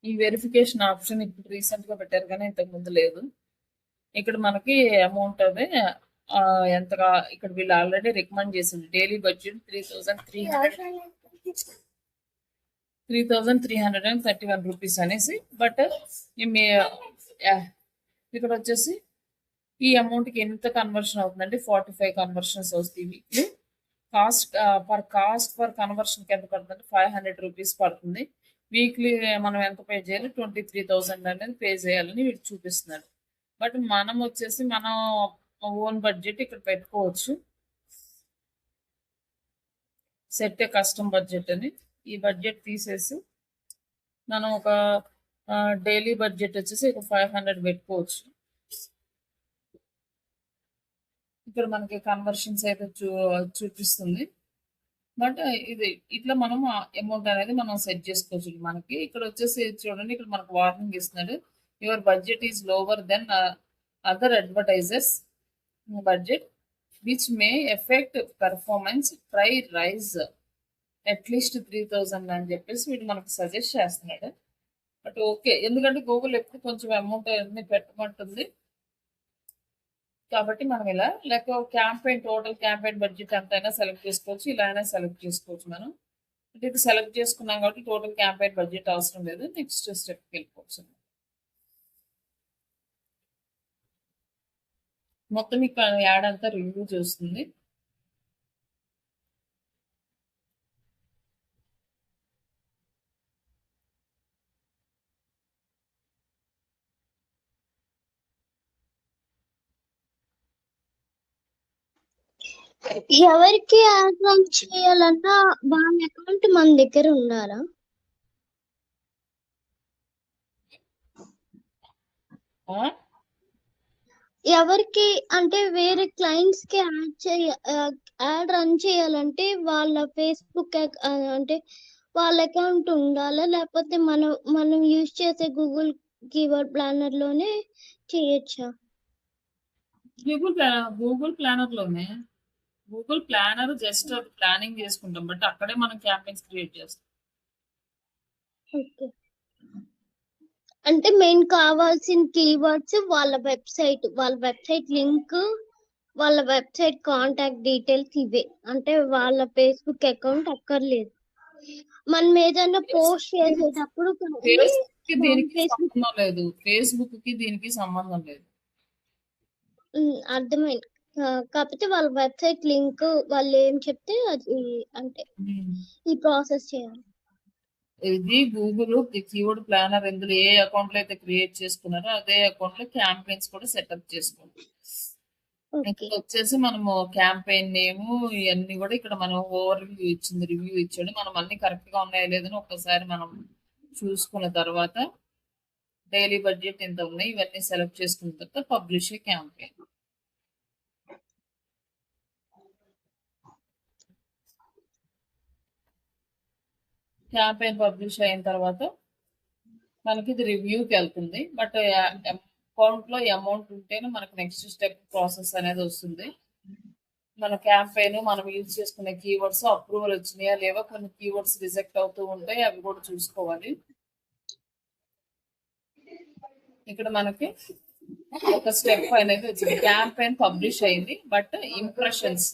ఈ వెరిఫికేషన్ ఆప్షన్ ఇప్పుడు రీసెంట్ గా పెట్టారు కానీ ఇంతకు ముందు లేదు. ఇక్కడ మనకి అమౌంట్ అదే ఎంతగా ఇక్కడ వీళ్ళు ఆల్రెడీ రికమెండ్ చేసింది. డైలీ బడ్జెట్ 3,331 రూపీస్ అనేసి. బట్ ఇక్కడ వచ్చేసి ఈ అమౌంట్ కి ఎంత కన్వర్షన్ అవుతుందంటే 45 కన్వర్షన్స్ వస్తాయి వీక్లీ. కాస్ట్ ఫర్ కన్వర్షన్ కి ఎంత పడుతుంది, 500 రూపీస్ పడుతుంది. వీక్లీ మనం ఎంత పే చేయాలి, 23,000 అనేది పే చేయాలని వీళ్ళు చూపిస్తున్నారు. బట్ మనం వచ్చేసి మనం ఓన్ బడ్జెట్ ఇక్కడ పెట్టుకోవచ్చు. సెట్ కస్టమ్ బడ్జెట్ అని ఈ బడ్జెట్ తీసేసి మనం ఒక డైలీ బడ్జెట్ వచ్చేసి ఒక 500 పెట్టుకోవచ్చు. ఇక్కడ మనకి కన్వర్షన్స్ అయితే చూపిస్తుంది. బట్ ఇది ఇట్లా మనం అమౌంట్ అనేది మనం సెట్ చేసుకోవచ్చు. మనకి ఇక్కడ వచ్చేసి చూడండి, ఇక్కడ మనకు వార్నింగ్ ఇస్తున్నాడు. Your budget is lower than other advertisers budget which may affect performance, try raise at least 3,000 అని చెప్పేసి వీడు మనకు సజెస్ట్ చేస్తున్నాడు. బట్ ఓకే, ఎందుకంటే గూగుల్ ఎప్పుడు కొంచెం అమౌంట్ అన్ని పెట్టమంటుంది కాబట్టి మనం ఇలా లేక క్యాంపెయిన్ టోటల్ క్యాంపెయిన్ బడ్జెట్ ఎంతైనా సెలెక్ట్ చేసుకోవచ్చు, ఇలా అయినా సెలెక్ట్ చేసుకోవచ్చు. మనం ఇది సెలెక్ట్ చేసుకున్నాం కాబట్టి టోటల్ క్యాంపెయిన్ బడ్జెట్ అవసరం లేదు. నెక్స్ట్ స్టెప్కి వెళ్ళిపోవచ్చు. మొత్తం ఇక్కడ యాడ్ అంతా రివ్యూ చేస్తుంది. ఎవరికి యాడ్ రన్ చేయాలన్నా వాళ్ళ అకౌంట్ మన దగ్గర ఉన్నారా? ఆ? ఎవరికి అంటే వేరే క్లయింట్స్ కి యాడ్ రన్ చేయాలంటే వాళ్ళ ఫేస్బుక్ అంటే వాళ్ళ అకౌంట్ ఉండాలా, లేకపోతే మనం యూజ్ చేసే గూగుల్ కీవర్డ్ ప్లానర్ లోనే చేయొచ్చా? గూగుల్ ప్లానర్ లోనే. గూగుల్ ప్లానర్ జస్ట్ ప్లానింగ్ చేసుకుంటాం, బట్ అక్కడే మనం క్యాంపెయిన్స్ క్రియేట్ చేస్తాం. ఓకే. అంటే మెయిన్ కావాల్సిన కీవర్డ్స్ వాళ్ళ వెబ్సైట్ లింక్, వాళ్ళ వెబ్సైట్ కాంటాక్ట్ డీటెయిల్స్ ఇవే. అంటే వాళ్ళ ఫేస్బుక్ అకౌంట్ అక్కర్లేదు. మనం ఏదైనా పోస్ట్ చేసేటప్పుడు కానీ ఫేస్బుక్ కి దీనికి ఫేస్బుక్ సంబంధం లేదు. ఫేస్బుక్ కి దీనికి సంబంధం లేదు. అర్థమైంది. కాకపోతే వాళ్ళ వెబ్సైట్ లింక్ వాళ్ళు ఏం చెప్తే అది అంటే ఈ ప్రాసెస్ చేయాలి. ఇది గూగుల్ కీవర్డ్ ప్లానర్ ఇందులో ఏ అకౌంట్ లో అయితే క్రియేట్ చేసుకున్నారో అదే అకౌంట్ లో క్యాంపెయిన్స్ కూడా సెటప్ చేసుకోండి. ఓకే. ఇక్కడ వచ్చేసి మనము క్యాంపెయిన్ నేమ్ ఇవన్నీ కూడా ఇక్కడ మనం ఓవర్ రివ్యూ ఇచ్చాడు. మనం అన్ని కరెక్ట్ గా ఉన్నాయో లేదని ఒక్కసారి మనం చూసుకున్న తర్వాత డైలీ బడ్జెట్ ఎంత ఉన్నాయి ఇవన్నీ సెలెక్ట్ చేసుకున్న తర్వాత పబ్లిష్ క్యాంపెయిన్. క్యాంపెయిన్ పబ్లిష్ అయిన తర్వాత మనకి ఇది రివ్యూకి వెళ్తుంది. బట్ అకౌంట్ లో అమౌంట్ ఉంటేనే మనకు నెక్స్ట్ స్టెప్ ప్రాసెస్ అనేది వస్తుంది. మన క్యాంపెయిన్ మనం యూజ్ చేసుకునే కీవర్డ్స్ అప్రూవల్ వచ్చినాయా లేవా, కొన్ని కీవర్డ్స్ రిజెక్ట్ అవుతూ ఉంటాయి, అవి కూడా చూసుకోవాలి. ఇక్కడ మనకి ఒక స్టెప్ అనేది వచ్చింది. క్యాంపెయిన్ పబ్లిష్ అయింది, బట్ ఇంప్రెషన్స్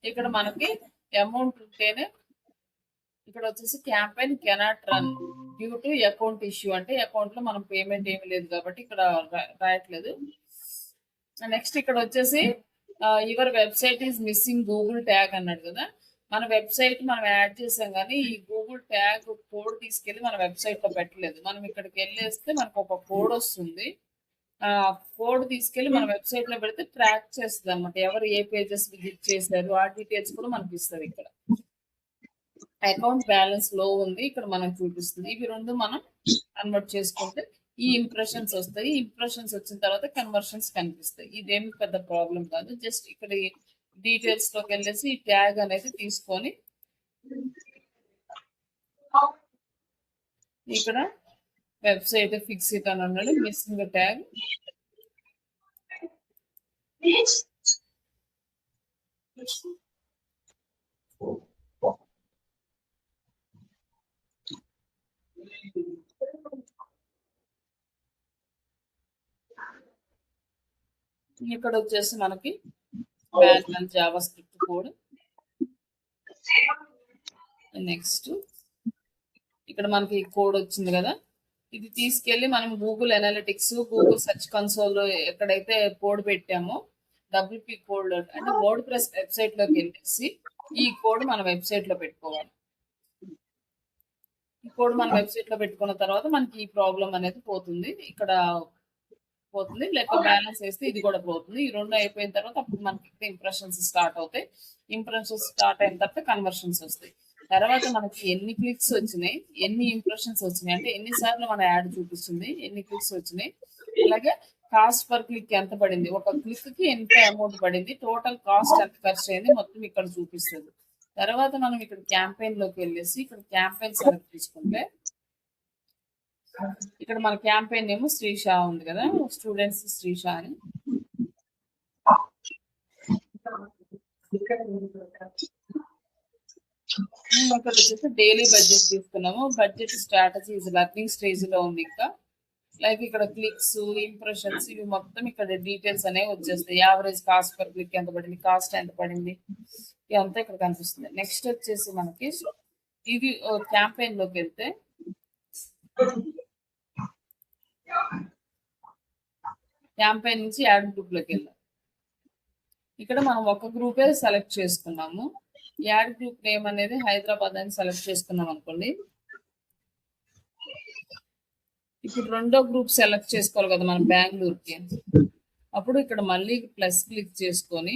ఇక్కడ మనకి అమౌంట్ ఉంటేనే. ఇక్కడ వచ్చేసి campaign cannot run due to account issue, అంటే అకౌంట్ లో మనం పేమెంట్ ఏమి లేదు కాబట్టి ఇక్కడ రాయట్లేదు. నెక్స్ట్ ఇక్కడ వచ్చేసి your website is missing Google tag అన్నాడు కదా. మన వెబ్సైట్ మనం యాడ్ చేసాం కానీ ఈ గూగుల్ ట్యాగ్ కోడ్ తీసుకెళ్లి మన వెబ్సైట్ లో పెట్టలేదు. మనం ఇక్కడికి వెళ్ళేస్తే మనకు ఒక కోడ్ వస్తుంది. ఆ కోడ్ తీసుకెళ్లి మన వెబ్సైట్ లో పెడితే ట్రాక్ చేస్తుంది అనమాట. ఎవరు ఏ పేజెస్ విజిట్ చేశారు ఆ డీటెయిల్స్ కూడా మనకి ఇస్తుంది. ఇక్కడ అకౌంట్ బ్యాలెన్స్ లో ఉంది, ఇక్కడ మనం చూపిస్తుంది. ఇవి రెండు మనం కన్వర్ట్ చేసుకుంటే ఈ ఇంప్రెషన్స్ వస్తాయి. ఇంప్రెషన్స్ వచ్చిన తర్వాత కన్వర్షన్స్ కనిపిస్తాయి. ఇదేమి పెద్ద ప్రాబ్లం కాదు. జస్ట్ ఇక్కడ డీటెయిల్స్ లోకి వెళ్ళేసి ఈ ట్యాగ్ అనేది తీసుకొని ఇక్కడ వెబ్సైట్ ఫిక్స్ ఇట్ అని అన్నాడు. మిస్సింగ్ ట్యాగ్ ఇక్కడ వచ్చేసి మనకి background Java script code. Next ఇక్కడ మనకి కోడ్ వచ్చింది కదా, ఇది తీసుకెళ్లి మనం Google analytics, Google search console లో ఎక్కడైతే కోడ్ పెట్టామో WP కోడ్ అంటే వర్డ్ ప్రెస్ వెబ్సైట్ లోకి వెళ్ళేసి ఈ కోడ్ మన వెబ్సైట్ లో పెట్టుకోవాలి. ఈ కోడ్ మన వెబ్సైట్ లో పెట్టుకున్న తర్వాత మనకి ఈ ప్రాబ్లం అనేది పోతుంది. ఇక్కడ పోతుంది, లేక బ్యాలెన్స్ వేస్తే ఇది కూడా పోతుంది. ఈ రెండు అయిపోయిన తర్వాత అప్పుడు మనకి ఇంప్రెషన్స్ స్టార్ట్ అవుతాయి. ఇంప్రెషన్స్ స్టార్ట్ అయిన తర్వాత కన్వర్షన్స్ వస్తాయి. తర్వాత మనకి ఎన్ని క్లిక్స్ వచ్చినాయి, ఎన్ని ఇంప్రెషన్స్ వచ్చినాయి, అంటే ఎన్నిసార్లు మన యాడ్ చూపిస్తుంది, ఎన్ని క్లిక్స్ వచ్చినాయి, అలాగే కాస్ట్ పర్ క్లిక్ ఎంత పడింది, ఒక క్లిక్ కి ఎంత అమౌంట్ పడింది, టోటల్ కాస్ట్ ఎంత ఖర్చు అయింది, మొత్తం ఇక్కడ చూపిస్తుంది. తర్వాత మనం ఇక్కడ క్యాంపెయిన్ లోకి వెళ్ళేసి ఇక్కడ క్యాంపెయిన్ సెలెక్ట్ తీసుకుంటే ఇక్కడ మన క్యాంపెయిన్ ఏమో శ్రీషా ఉంది కదా, స్టూడెంట్స్ శ్రీషా అని. ఇక్కడ వచ్చేసి డైలీ బడ్జెట్ తీసుకున్నాము. బడ్జెట్ స్ట్రాటజీ లర్నింగ్ స్టేజ్ లో ఉంది. ఇంకా లైక్ ఇక్కడ క్లిక్స్, ఇంప్రెషన్స్ ఇవి మొత్తం ఇక్కడ డీటెయిల్స్ అనేవి వచ్చేస్తాయి. యావరేజ్ కాస్ట్ పర్ క్లిక్ ఎంత పడింది, కాస్ట్ ఎంత పడింది, ఇదంతా ఇక్కడ కనిపిస్తుంది. నెక్స్ట్ వచ్చేసి మనకి ఇది క్యాంపెయిన్ లోకి వెళ్తే క్యాంపెయిన్ నుంచి యాడ్ గ్రూప్ లోకి వెళ్ళాం. ఇక్కడ మనం ఒక గ్రూపే సెలెక్ట్ చేసుకున్నాము. యాడ్ గ్రూప్ నేమ్ అనేది హైదరాబాద్ అని సెలెక్ట్ చేసుకున్నాం అనుకోండి. ఇప్పుడు రెండో గ్రూప్ సెలెక్ట్ చేసుకోవాలి కదా మనం బెంగళూరుకి. అప్పుడు ఇక్కడ మళ్ళీ ప్లస్ క్లిక్ చేసుకొని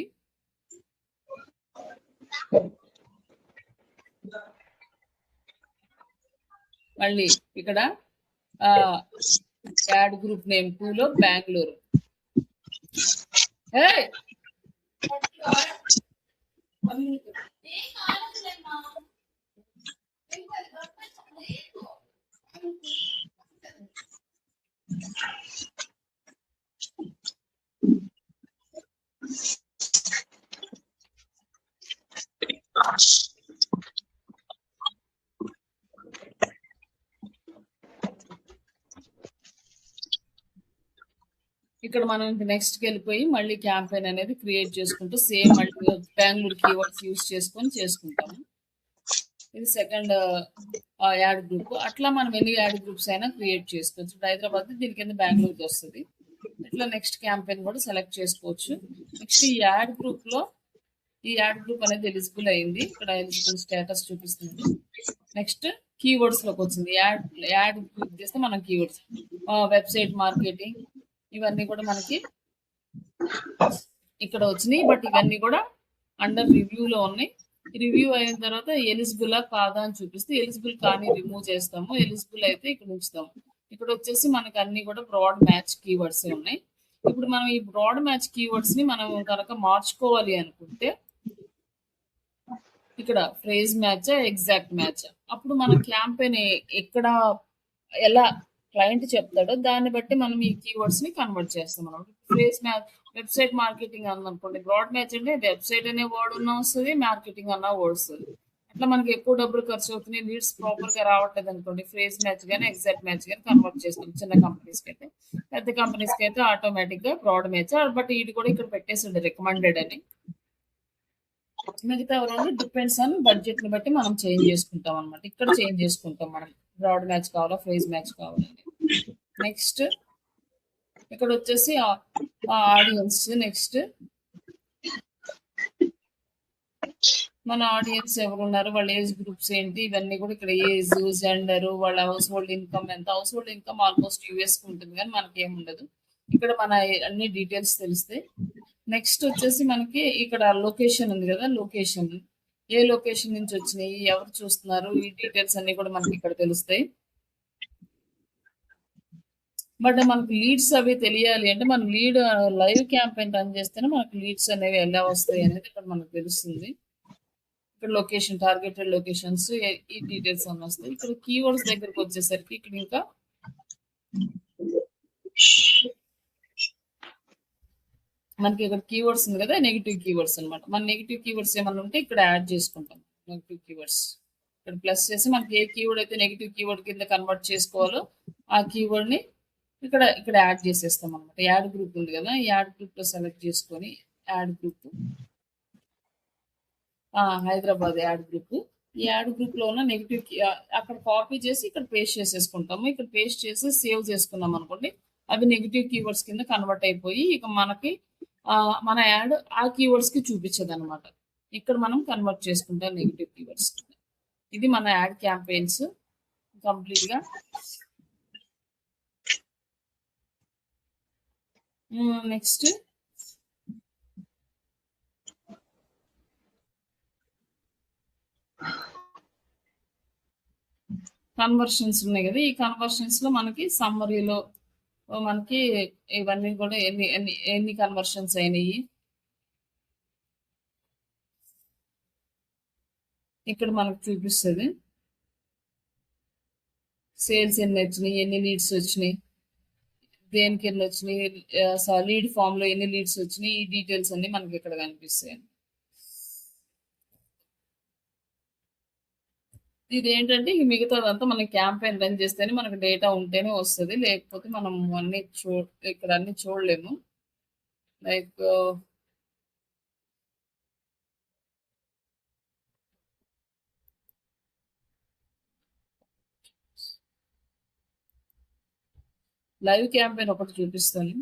మళ్ళీ ఇక్కడ యాడ్ గ్రూప్ నేమ్ 2 లో బెంగళూరు. ఏయ్! ఇక్కడ మనం నెక్స్ట్కి వెళ్ళిపోయి మళ్ళీ క్యాంపెయిన్ అనేది క్రియేట్ చేసుకుంటూ సేమ్ మళ్ళీ బెంగళూరు కీవర్డ్స్ యూస్ చేసుకొని చేసుకుంటాము. ఇది సెకండ్ యాడ్ గ్రూప్. అట్లా మనం ఎన్ని యాడ్ గ్రూప్స్ అయినా క్రియేట్ చేసుకోవచ్చు. ఇప్పుడు హైదరాబాద్ దీని కింద బెంగళూరుకి వస్తుంది. ఇట్లా నెక్స్ట్ క్యాంపెయిన్ కూడా సెలెక్ట్ చేసుకోవచ్చు. నెక్స్ట్ ఈ యాడ్ గ్రూప్ అనేది ఎలిజిబుల్ అయింది. ఇక్కడ ఎలిజిబుల్ స్టేటస్ చూపిస్తుంది. నెక్స్ట్ కీవర్డ్స్ లోకి వచ్చింది. యాడ్ గ్రూప్ చేస్తే మనం కీవర్డ్స్ వెబ్సైట్ మార్కెటింగ్ ఇవన్నీ కూడా మనకి ఇక్కడ వచ్చినాయి. బట్ ఇవన్నీ కూడా అండర్ రివ్యూలో ఉన్నాయి. రివ్యూ అయిన తర్వాత ఎలిజిబులా కాదా అని చూపిస్తే ఎలిజిబుల్ కానీ రిమూవ్ చేస్తాము, ఎలిజిబుల్ అయితే ఇక్కడ ఉంచుతాము. ఇక్కడ వచ్చేసి మనకి అన్ని కూడా బ్రాడ్ మ్యాచ్ కీవర్డ్స్ ఉన్నాయి. ఇప్పుడు మనం ఈ బ్రాడ్ మ్యాచ్ కీవర్డ్స్ ని మనం కనుక మార్చుకోవాలి అనుకుంటే ఇక్కడ ఫ్రేజ్ మ్యాచ్, ఎగ్జాక్ట్ మ్యాచ్, అప్పుడు మన క్యాంపెయిన్ ఎక్కడ ఎలా క్లయింట్ చెప్తాడో దాన్ని బట్టి మనం ఈ కీవర్డ్స్ ని కన్వర్ట్ చేస్తాం. మనం ఫ్రేజ్ మ్యాచ్ వెబ్సైట్ మార్కెటింగ్ అనుకోండి, బ్రాడ్ మ్యాచ్ అంటే వెబ్సైట్ అనే వర్డ్ ఉన్నా వస్తుంది, మార్కెటింగ్ అన్న వర్డ్ వస్తుంది. అట్లా మనకి ఎక్కువ డబ్బులు ఖర్చు అవుతున్నాయి, లీడ్స్ ప్రాపర్ గా రావట్లేదు అనుకోండి, ఫ్రేజ్ మ్యాచ్ కానీ ఎగ్జాక్ట్ మ్యాచ్ కానీ కన్వర్ట్ చేస్తాం. చిన్న కంపెనీస్ కి అయితే, పెద్ద కంపెనీస్ కి అయితే ఆటోమేటిక్ గా బ్రాడ్ మ్యాచ్. బట్ ఇది కూడా ఇక్కడ పెట్టేసి రికమెండెడ్ అని. మిగతా రెండు డిపెండ్స్ ఆన్ బడ్జెట్ ని బట్టి మనం చేంజ్ చేసుకుంటాం అనమాట. ఇక్కడ చేంజ్ చేసుకుంటాం మనం బ్రాడ్ మ్యాచ్ కావాలా, ఫ్రేజ్ మ్యాచ్ కావాలని. నెక్స్ట్ ఇక్కడ వచ్చేసి ఆడియన్స్. నెక్స్ట్ మన ఆడియన్స్ ఎవరు ఉన్నారు, వాళ్ళ ఏజ్ గ్రూప్స్ ఏంటి, ఇవన్నీ కూడా ఇక్కడ ఏజ్, జెండర్, వాళ్ళ హౌస్ హోల్డ్ ఇన్కమ్ ఎంత. House hold income almost US కి ఉంటుంది కానీ మనకి ఏమి ఉండదు. ఇక్కడ మన అన్ని డీటెయిల్స్ తెలుస్తాయి. నెక్స్ట్ వచ్చేసి మనకి ఇక్కడ లొకేషన్ ఉంది కదా, లొకేషన్ ఏ లొకేషన్ నుంచి వచ్చినాయి, ఎవరు చూస్తున్నారు, ఈ డీటెయిల్స్ అన్ని కూడా మనకి ఇక్కడ తెలుస్తాయి. బట్ మనకు లీడ్స్ అవి తెలియాలి అంటే మనం లైవ్ క్యాంపెయిన్ రన్ చేస్తేనే మనకు లీడ్స్ అనేవి ఎలా వస్తాయి అనేది ఇక్కడ మనకు తెలుస్తుంది. ఇక్కడ లొకేషన్, టార్గెటెడ్ లొకేషన్స్, ఈ డీటెయిల్స్ అన్నీ వస్తాయి. ఇక్కడ కీవర్డ్స్ దగ్గరకు వచ్చేసరికి ఇక్కడ ఇంకా మనకి ఇక్కడ కీవర్డ్స్ ఉంది కదా, నెగిటివ్ కీవర్డ్స్ అనమాట. మన నెగిటివ్ కీవర్డ్స్ ఏమన్నా ఉంటే ఇక్కడ యాడ్ చేసుకుంటాం. నెగిటివ్ కీవర్డ్స్ ఇక్కడ ప్లస్ చేసి మనకి ఏ కీవర్డ్ అయితే నెగిటివ్ కీవర్డ్ కింద కన్వర్ట్ చేసుకోవాలో ఆ కీవర్డ్ ని ఇక్కడ యాడ్ చేసేస్తాం అనమాట. యాడ్ గ్రూప్ ఉంది కదా, యాడ్ గ్రూప్ లో సెలెక్ట్ చేసుకొని add group Hyderabad add group. ఈ యాడ్ గ్రూప్ లో ఉన్న నెగిటివ్ అక్కడ కాపీ చేసి ఇక్కడ పేస్ట్ చేసేసుకుంటాము. ఇక్కడ పేస్ట్ చేసి సేవ్ చేసుకున్నాం అనుకోండి, అవి నెగిటివ్ కీవర్డ్స్ కింద కన్వర్ట్ అయిపోయి ఇక మనకి మన యాడ్ ఆ కీవర్డ్స్ కి చూపించదు అనమాట. ఇక్కడ మనం కన్వర్ట్ చేసుకుంటాం నెగిటివ్ కీవర్డ్స్. ఇది మన యాడ్ క్యాంపెయిన్స్ కంప్లీట్ గా. నెక్స్ట్ కన్వర్షన్స్ ఉన్నాయి కదా, ఈ కన్వర్షన్స్ లో మనకి సమ్మరీలో మనకి ఇవన్నీ కూడా ఎన్ని కన్వర్షన్స్ అయినాయి ఇక్కడ మనకు చూపిస్తుంది. సేల్స్ ఎన్ని వచ్చినాయి, ఎన్ని లీడ్స్ వచ్చినాయి, దేనికి ఎన్ని వచ్చినాయి, లీడ్ ఫామ్ లో ఎన్ని లీడ్స్ వచ్చినాయి, ఈ డీటెయిల్స్ అన్ని మనకి ఇక్కడ కనిపిస్తాయి. ఇది ఏంటంటే మిగతాదంతా మనం క్యాంపెయిన్ రన్ చేస్తేనే మనకు డేటా ఉంటేనే వస్తుంది, లేకపోతే మనం అన్ని ఇక్కడ అన్ని చూడలేము. లైక్ లైవ్ క్యాంపెయిన్ ఒకటి చూపిస్తాను.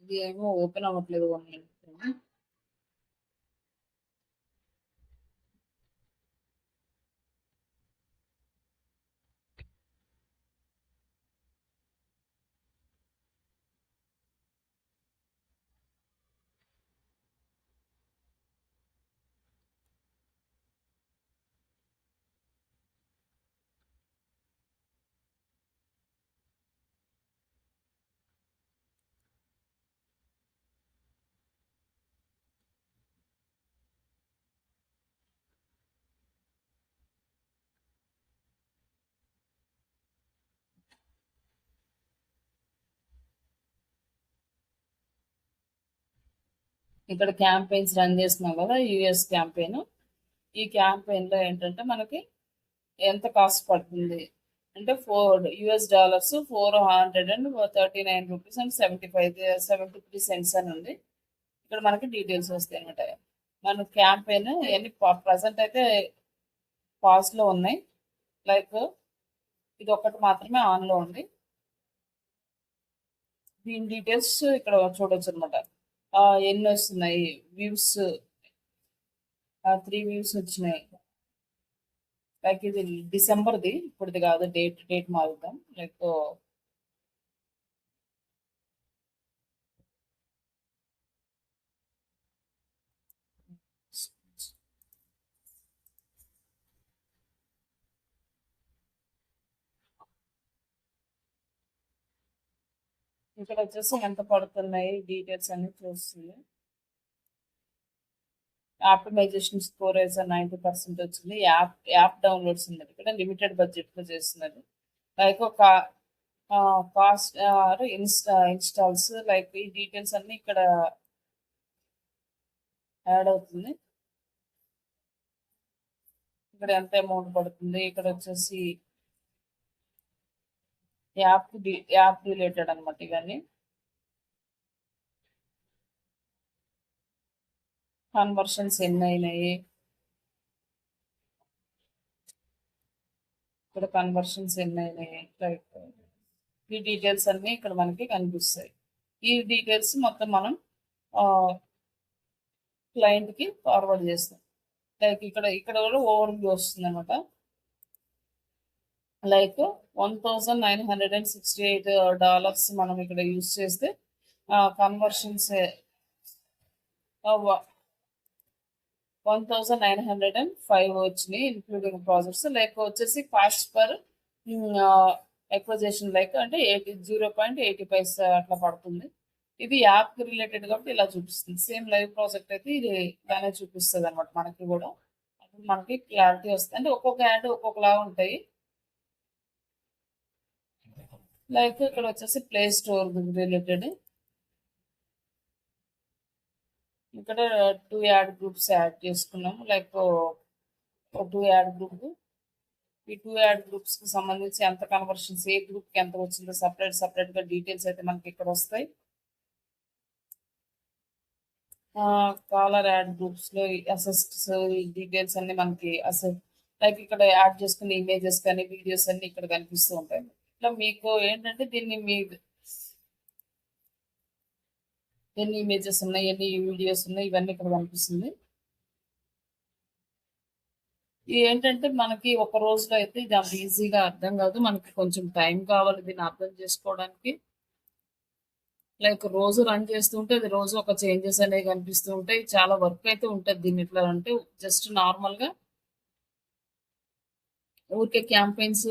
ఇది ఏమో ఓపెన్ అవ్వట్లేదు 1 మినిట్. ఇక్కడ క్యాంపెయిన్స్ రన్ చేస్తున్నాం కదా, యుఎస్ క్యాంపెయిన్. ఈ క్యాంపెయిన్లో ఏంటంటే మనకి ఎంత కాస్ట్ పడుతుంది అంటే $4 $439.75 అని ఉంది. ఇక్కడ మనకి డీటెయిల్స్ వస్తాయి అనమాట. మన క్యాంపెయిన్ ఎన్ని ప్రజెంట్ అయితే పాస్లో ఉన్నాయి. లైక్ ఇది ఒకటి మాత్రమే ఆన్లో ఉంది. దీని డీటెయిల్స్ ఇక్కడ చూడొచ్చు అనమాట. ఎన్ని వస్తున్నాయి వ్యూస్, 3 వ్యూస్ వచ్చినాయి. లైక్ ఇది డిసెంబర్ది, ఇప్పుడుది కాదు, డేట్ మారుద్దాం. లైక్ ఇక్కడ వచ్చేసి ఎంత పడుతున్నాయి డీటెయిల్స్ అన్ని చూస్తుంది. ఆప్టిమైజేషన్ స్కోర్ అయితే 90% వచ్చింది. యాప్ డౌన్లోడ్స్ ఉన్నది. ఇక్కడ లిమిటెడ్ బడ్జెట్లో చేస్తున్నారు. లైక్ ఒక కాస్ట్ ఇన్స్టాల్స్, లైక్ ఈ డీటెయిల్స్ అన్ని ఇక్కడ యాడ్ అవుతుంది. ఇక్కడ ఎంత అమౌంట్ పడుతుంది, ఇక్కడ వచ్చేసి యాప్ రిలేటెడ్ అనమాట ఇవన్నీ. కన్వర్షన్స్ ఎన్ని అయినాయి, ఇక్కడ కన్వర్షన్స్ ఎన్ని అయినాయి, లైక్ ఈ డీటెయిల్స్ అన్నీ ఇక్కడ మనకి కనిపిస్తాయి. ఈ డీటెయిల్స్ మొత్తం మనం క్లయింట్కి ఫార్వర్డ్ చేస్తాం. లైక్ ఇక్కడ కూడా ఓవర్ వ్యూ వస్తుంది అనమాట. లైక్ $1,968 మనం ఇక్కడ యూజ్ చేస్తే కన్వర్షన్స్ 1,905 వచ్చినాయి ఇంక్లూడింగ్ ప్రాజెక్ట్స్. లైక్ వచ్చేసి కాస్ట్ పర్ ఎక్విజిషన్ లైక్ అంటే 0.80 అట్లా పడుతుంది. ఇది యాప్కి రిలేటెడ్ కాబట్టి ఇలా చూపిస్తుంది. సేమ్ లైవ్ ప్రాజెక్ట్ అయితే ఇది ఇలానే చూపిస్తుంది అనమాట మనకి కూడా. అప్పుడు మనకి క్లారిటీ వస్తుంది. అంటే ఒక్కొక్క యాడ్ ఒక్కొక్కలా ఉంటాయి. లైక్ ఇక్కడ వచ్చేసి ప్లే స్టోర్ రిలేటెడ్. ఇక్కడ 2 యాడ్ గ్రూప్స్ యాడ్ చేసుకున్నాము. లైక్ 2 యాడ్ గ్రూప్, ఈ 2 యాడ్ గ్రూప్స్ కి సంబంధించి ఎంత కన్వర్షన్స్, ఏ గ్రూప్ కి ఎంత వచ్చిందో సపరేట్ గా డీటెయిల్స్ అయితే మనకి ఇక్కడ వస్తాయి. కాలర్ యాడ్ గ్రూప్స్ లో అసెస్ట్స్ డీటెయిల్స్ అన్ని మనకి లైక్ ఇక్కడ యాడ్ చేసుకున్న ఇమేజెస్ కానీ వీడియోస్ అన్ని ఇక్కడ కనిపిస్తూ ఉంటాయి. ఇట్లా మీకు ఏంటంటే దీన్ని ఎన్ని ఇమేజెస్ ఉన్నాయి, ఎన్ని వీడియోస్ ఉన్నాయి, ఇవన్నీ ఇక్కడ కనిపిస్తుంది. ఇది ఏంటంటే మనకి ఒక రోజులో అయితే ఇది అంత ఈజీగా అర్థం కాదు. మనకి కొంచెం టైం కావాలి దీన్ని అర్థం చేసుకోవడానికి. లైక్ రోజు రన్ చేస్తుంటే అది రోజు ఒక చేంజెస్ అనేవి కనిపిస్తూ ఉంటాయి. చాలా వర్క్ అయితే ఉంటుంది దీన్ని. ఇట్లా అంటే జస్ట్ నార్మల్గా ఊరికే క్యాంపెయిన్స్